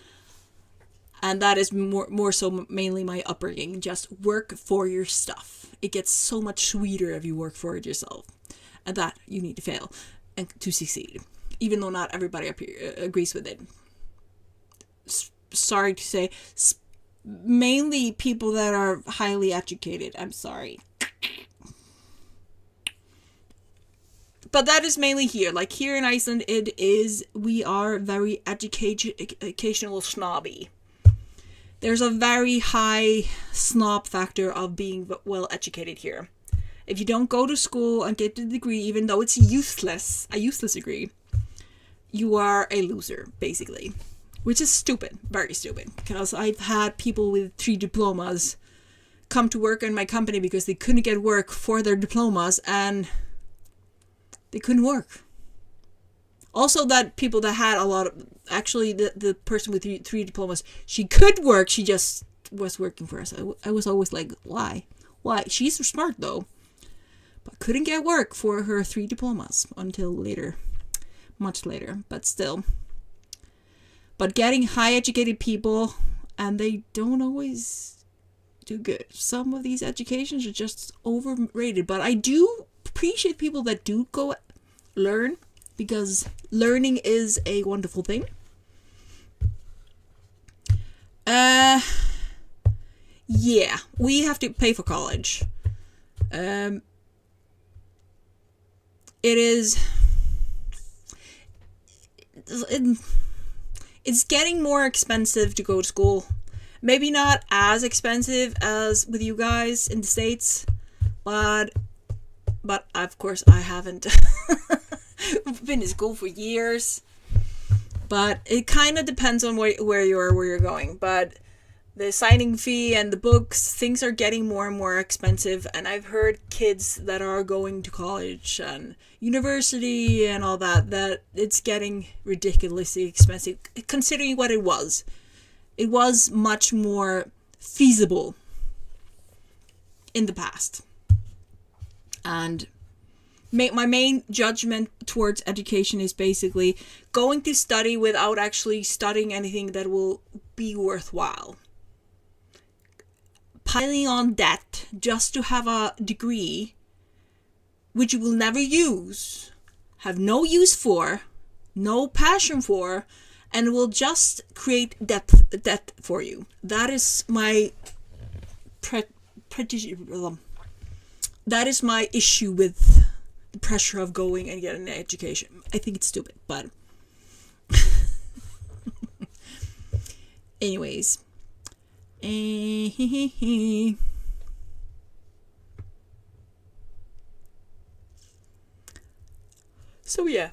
And that is more so mainly my upbringing. Just work for your stuff. It gets so much sweeter if you work for it yourself. And that you need to fail and to succeed. Even though not everybody up here agrees with it. Sorry to say, mainly people that are highly educated. I'm sorry. But that is mainly here. Like here in Iceland, we are very educational snobby. There's a very high snob factor of being well educated here. If you don't go to school and get the degree, even though it's useless, a useless degree, you are a loser, basically. Which is stupid, very stupid. Because I've had people with 3 diplomas come to work in my company because they couldn't get work for their diplomas and they couldn't work. Also, that people that had a lot of, actually the person with three diplomas, she could work, she just was working for us. I was always like, why? She's smart though, but couldn't get work for her 3 diplomas until later, much later, but still. But getting high educated people, and they don't always do good. Some of these educations are just overrated, but I do appreciate people that do go learn, because learning is a wonderful thing. Yeah, we have to pay for college. It's getting more expensive to go to school. Maybe not as expensive as with you guys in the States, but of course I haven't been to school for years. But it kind of depends on where you're going. But the signing fee and the books, things are getting more and more expensive. And I've heard kids that are going to college and university and all that it's getting ridiculously expensive, considering what it was. It was much more feasible in the past. And my main judgment towards education is basically going to study without actually studying anything that will be worthwhile. Piling on debt just to have a degree which you will never use, have no use for, no passion for, and will just create debt for you. That is my that is my issue with the pressure of going and getting an education. I think it's stupid, but anyways. So yeah,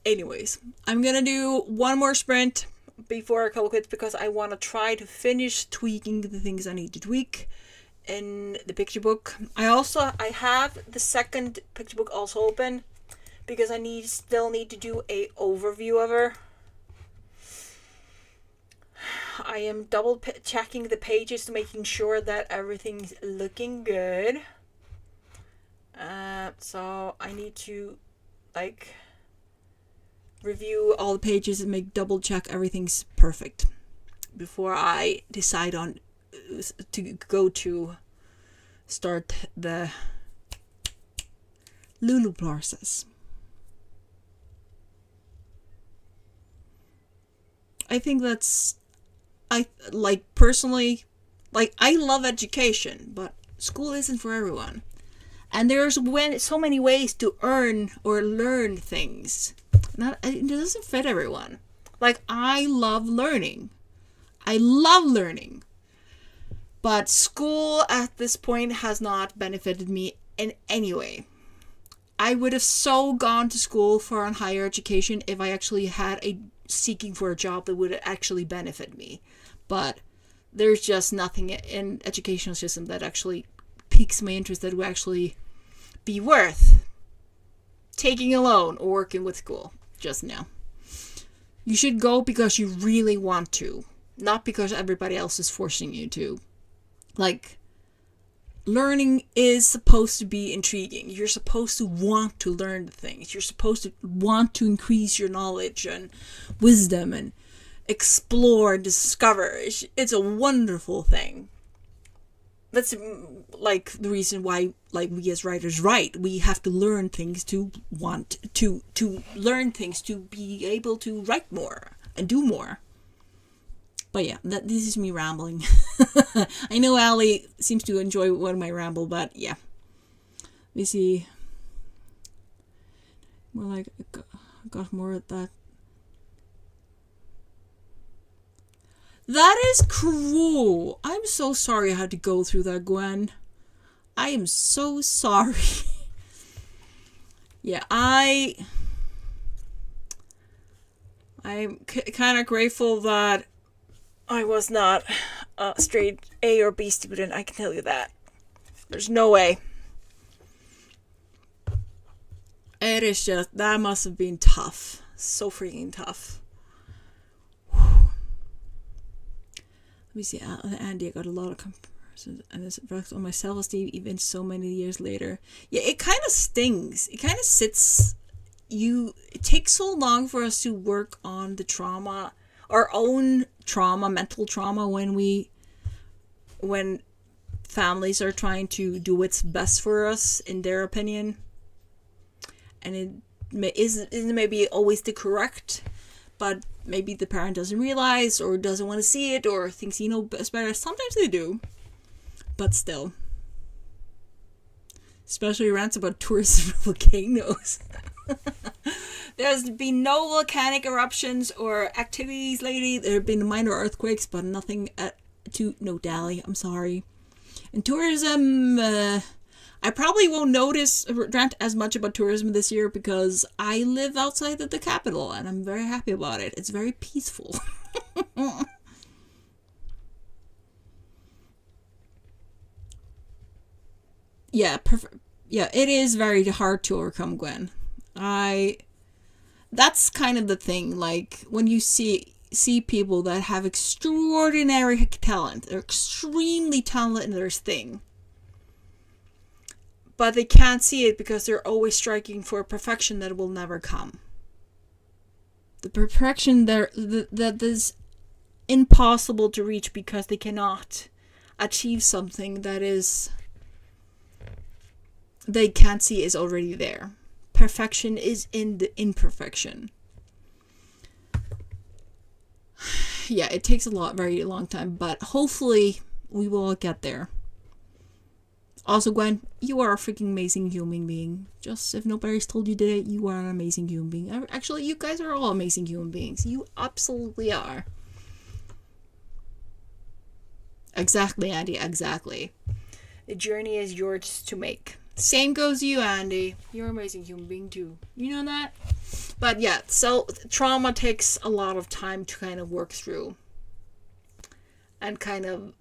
anyways, I'm gonna do one more sprint before I call it quits, because I want to try to finish tweaking the things I need to tweak in the picture book. I have the second picture book also open, because I still need to do a overview of her. I am double checking the pages to making sure that everything's looking good. So I need to review all the pages and double check everything's perfect before I decide on to go to start the Lulu process. I think personally, I love education, but school isn't for everyone. And there's so many ways to earn or learn things. It doesn't fit everyone. I love learning. But school at this point has not benefited me in any way. I would have so gone to school for a higher education if I actually had a seeking for a job that would actually benefit me. But there's just nothing in educational system that actually piques my interest that would actually be worth taking a loan or working with school. Just now. You should go because you really want to, not because everybody else is forcing you to. Learning is supposed to be intriguing. You're supposed to want to learn the things. You're supposed to want to increase your knowledge and wisdom and explore and discover. It's a wonderful thing. That's the reason why we as writers write. We have to learn things to want to learn things to be able to write more and do more. But yeah, this is me rambling. I know Ali seems to enjoy when I ramble, but yeah. We see. More I got more at that. That is cruel. I'm so sorry I had to go through that, Gwen. I I am so sorry. Yeah, I'm kind of grateful that I was not a straight A or B student. I can tell you that. There's no way. It is just, that must have been tough. So freaking tough. Let me see, Andy, I got a lot of comparisons, and this affects on my self-esteem even so many years later. Yeah, it kind of stings. It kind of sits, it takes so long for us to work on the trauma, our own trauma, mental trauma, when families are trying to do what's best for us, in their opinion. And it isn't maybe always the correct, but maybe the parent doesn't realize or doesn't want to see it or thinks he knows better. Sometimes they do, but still. Especially rants about tourism volcanoes. There's been no volcanic eruptions or activities lately. There have been minor earthquakes, but nothing to no dally. I'm sorry. And tourism, I probably won't rant as much about tourism this year because I live outside of the capital and I'm very happy about it. It's very peaceful. Yeah, yeah, it is very hard to overcome, Gwen. That's kind of the thing. Like when you see people that have extraordinary talent, they're extremely talented in their thing, but they can't see it because they're always striking for a perfection that will never come. The perfection that is impossible to reach because they cannot achieve something that is they can't see is already there. Perfection is in the imperfection. Yeah, it takes very long time, but hopefully we will get there. Also, Gwen, you are a freaking amazing human being. Just if nobody's told you today, you are an amazing human being. Actually, you guys are all amazing human beings. You absolutely are. Exactly, Andy, exactly. The journey is yours to make. Same goes you, Andy. You're an amazing human being too. You know that? But yeah, so trauma takes a lot of time to kind of work through. And kind of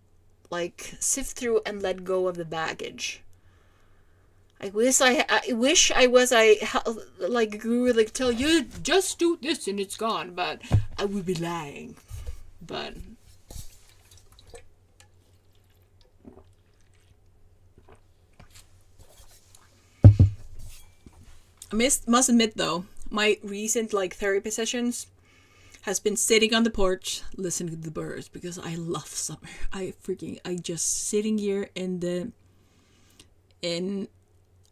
like sift through and let go of the baggage. I wish I was like a guru that could tell you just do this and it's gone, but I would be lying. But I must admit though, my recent therapy sessions has been sitting on the porch listening to the birds because I love summer. I just sitting here in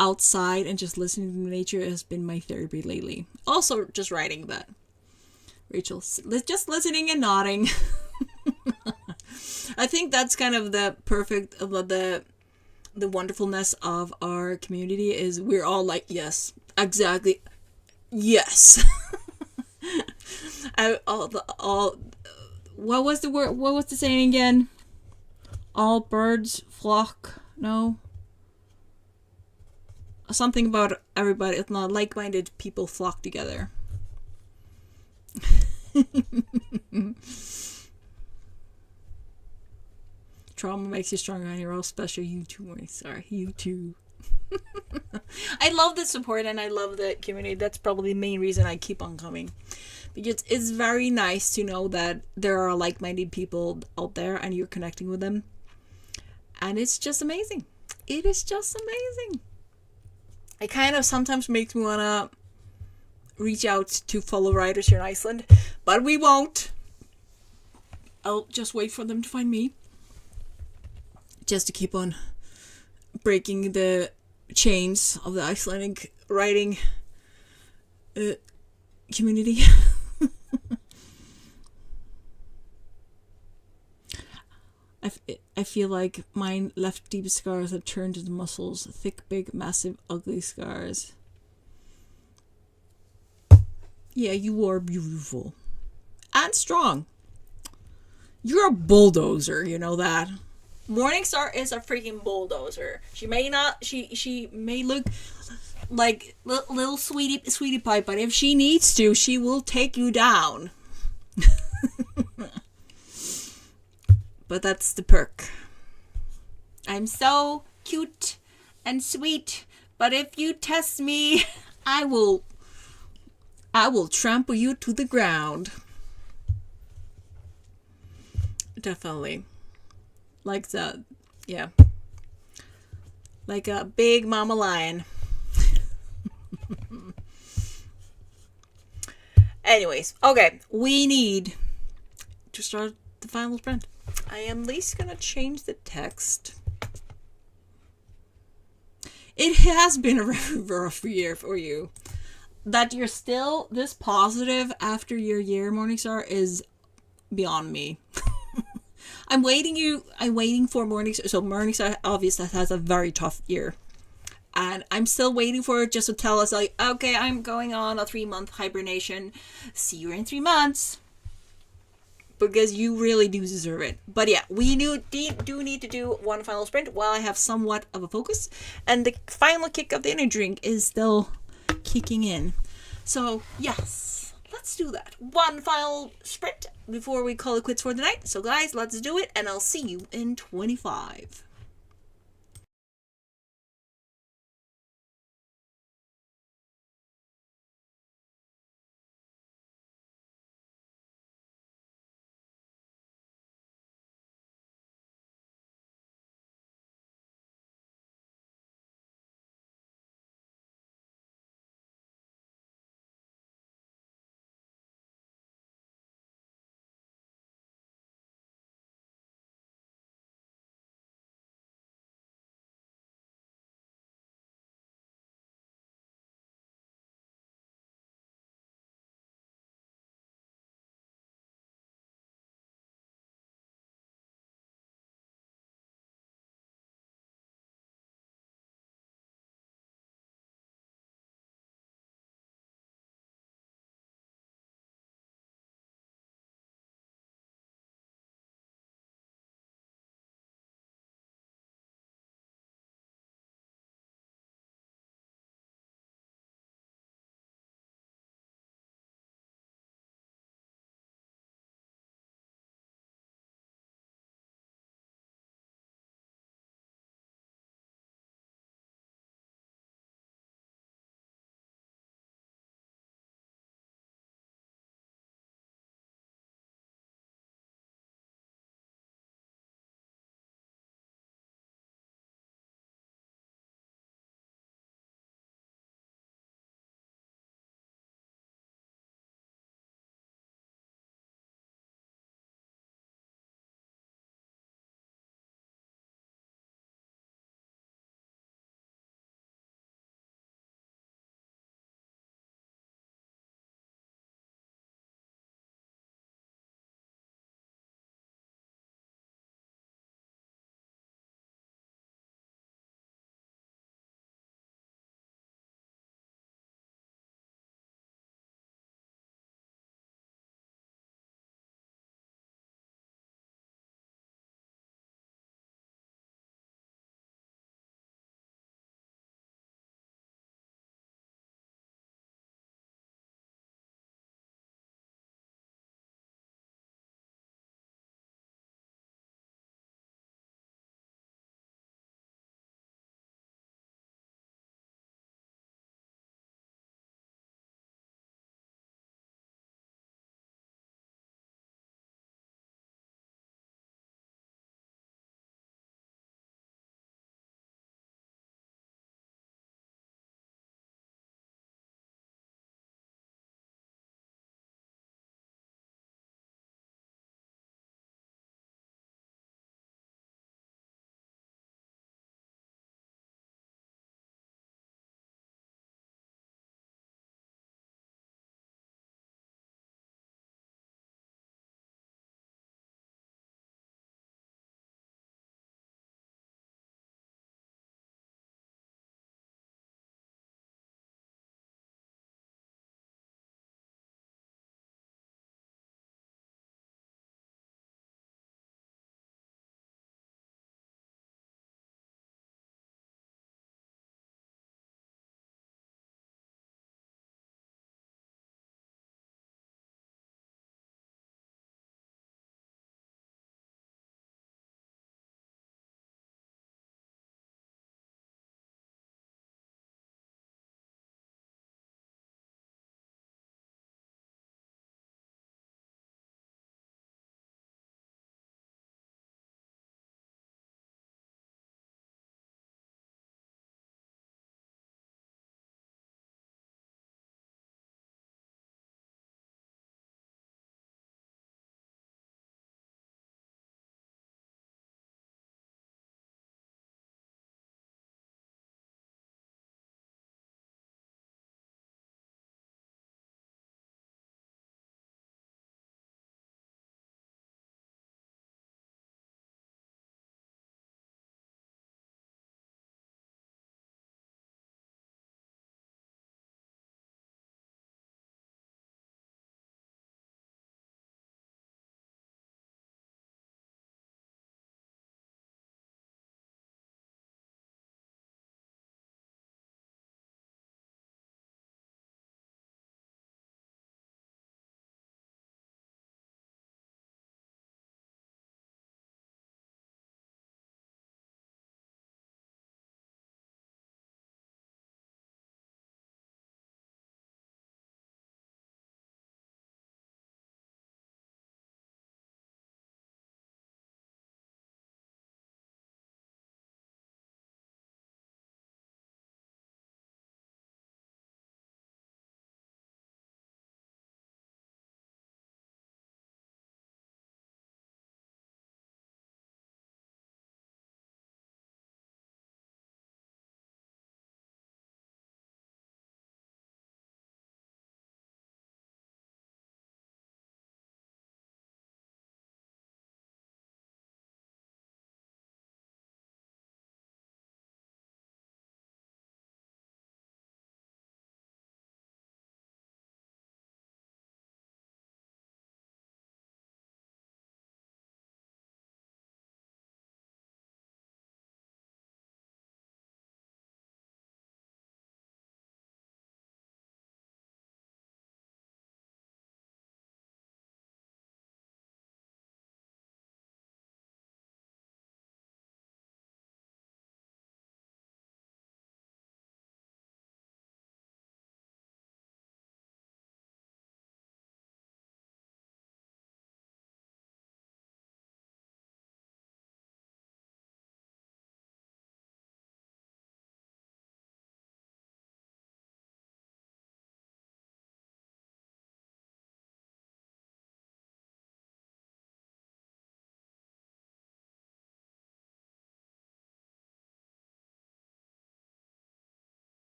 outside and just listening to nature has been my therapy lately. Also just writing that. Rachel, just listening and nodding. I think that's kind of the perfect the wonderfulness of our community is we're all like, yes, exactly, yes. What was the word? What was the saying again? All birds flock. No. Something about everybody. It's not like-minded people flock together. Trauma makes you stronger, and you're all special. You too. Sorry, you too. I love the support and I love the community. That's probably the main reason I keep on coming. Because it's very nice to know that there are like-minded people out there and you're connecting with them. And it's just amazing. It is just amazing. It kind of sometimes makes me want to reach out to fellow writers here in Iceland. But we won't. I'll just wait for them to find me. Just to keep on breaking the chains of the Icelandic writing community. I feel like mine left deep scars have turned into muscles. Thick, big, massive, ugly scars. Yeah, you are beautiful. And strong. You're a bulldozer, you know that. Morningstar is a freaking bulldozer. She may not. She may look like little sweetie pie, but if she needs to, she will take you down. But that's the perk. I'm so cute and sweet, but if you test me, I will trample you to the ground. Definitely. Like the, yeah. Like a big mama lion. Anyways, okay, we need to start the final sprint. I am at least gonna change the text. It has been a rough year for you. That you're still this positive after your year, Morningstar, is beyond me. I'm waiting for Morningstar. So Morningstar obviously has a very tough year. And I'm still waiting for it just to tell us, like, okay, I'm going on a 3-month hibernation. See you in 3 months. Because you really do deserve it. But yeah, we do need to do one final sprint while I have somewhat of a focus. And the final kick of the energy drink is still kicking in. So, yes, let's do that. One final sprint before we call it quits for the night. So, guys, let's do it. And I'll see you in 25.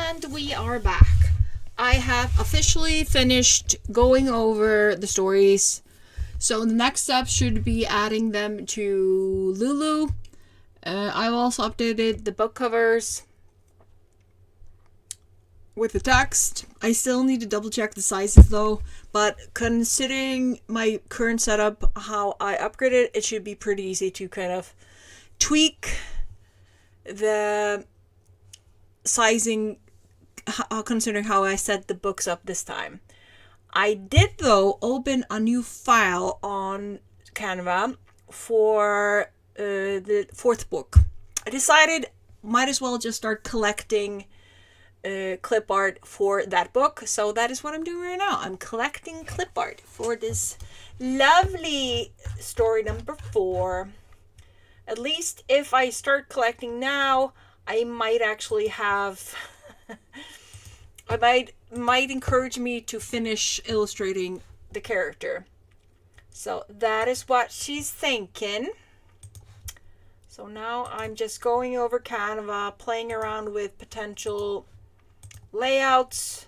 And we are back. I have officially finished going over the stories. So the next step should be adding them to Lulu. I've also updated the book covers with the text. I still need to double check the sizes though. But considering my current setup, how I upgraded, it should be pretty easy to kind of tweak the sizing, considering how I set the books up this time. I did though open a new file on Canva for the fourth book. I decided might as well just start collecting clip art for that book, so that is what I'm doing right now. I'm collecting clip art for this lovely story number 4. At least if I start collecting now, I might actually have I might encourage me to finish illustrating the character. So that is what she's thinking. So now I'm just going over Canva, playing around with potential layouts,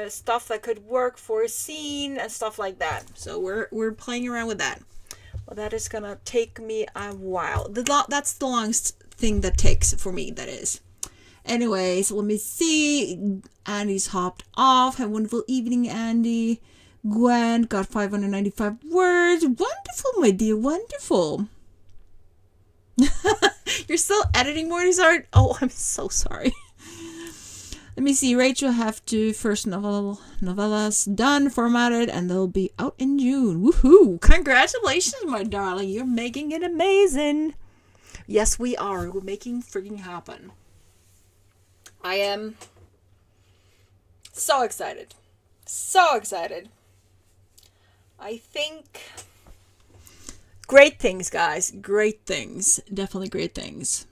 stuff that could work for a scene and stuff like that. So we're playing around with that. Well, that is gonna take me a while. That's the longest thing that takes for me, that is. Anyways, let me see. Andy's hopped off. Have a wonderful evening, Andy. Gwen got 595 words. Wonderful, my dear. Wonderful. You're still editing Morty's art? Oh, I'm so sorry. Let me see. Rachel have to first novellas done, formatted, and they'll be out in June. Woohoo! Congratulations, my darling. You're making it amazing. Yes, we are. We're making frigging happen. I am so excited. So excited. I think great things, guys. Great things. Definitely great things.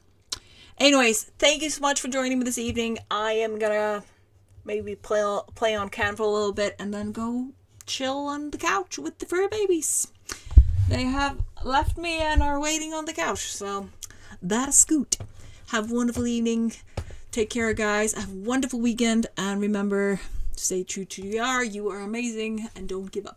Anyways, thank you so much for joining me this evening. I am gonna maybe play on Canva a little bit and then go chill on the couch with the fur babies. They have left me and are waiting on the couch, so that's good. Have a wonderful evening. Take care, guys. Have a wonderful weekend, and remember to stay true to who you are. You are amazing, and don't give up.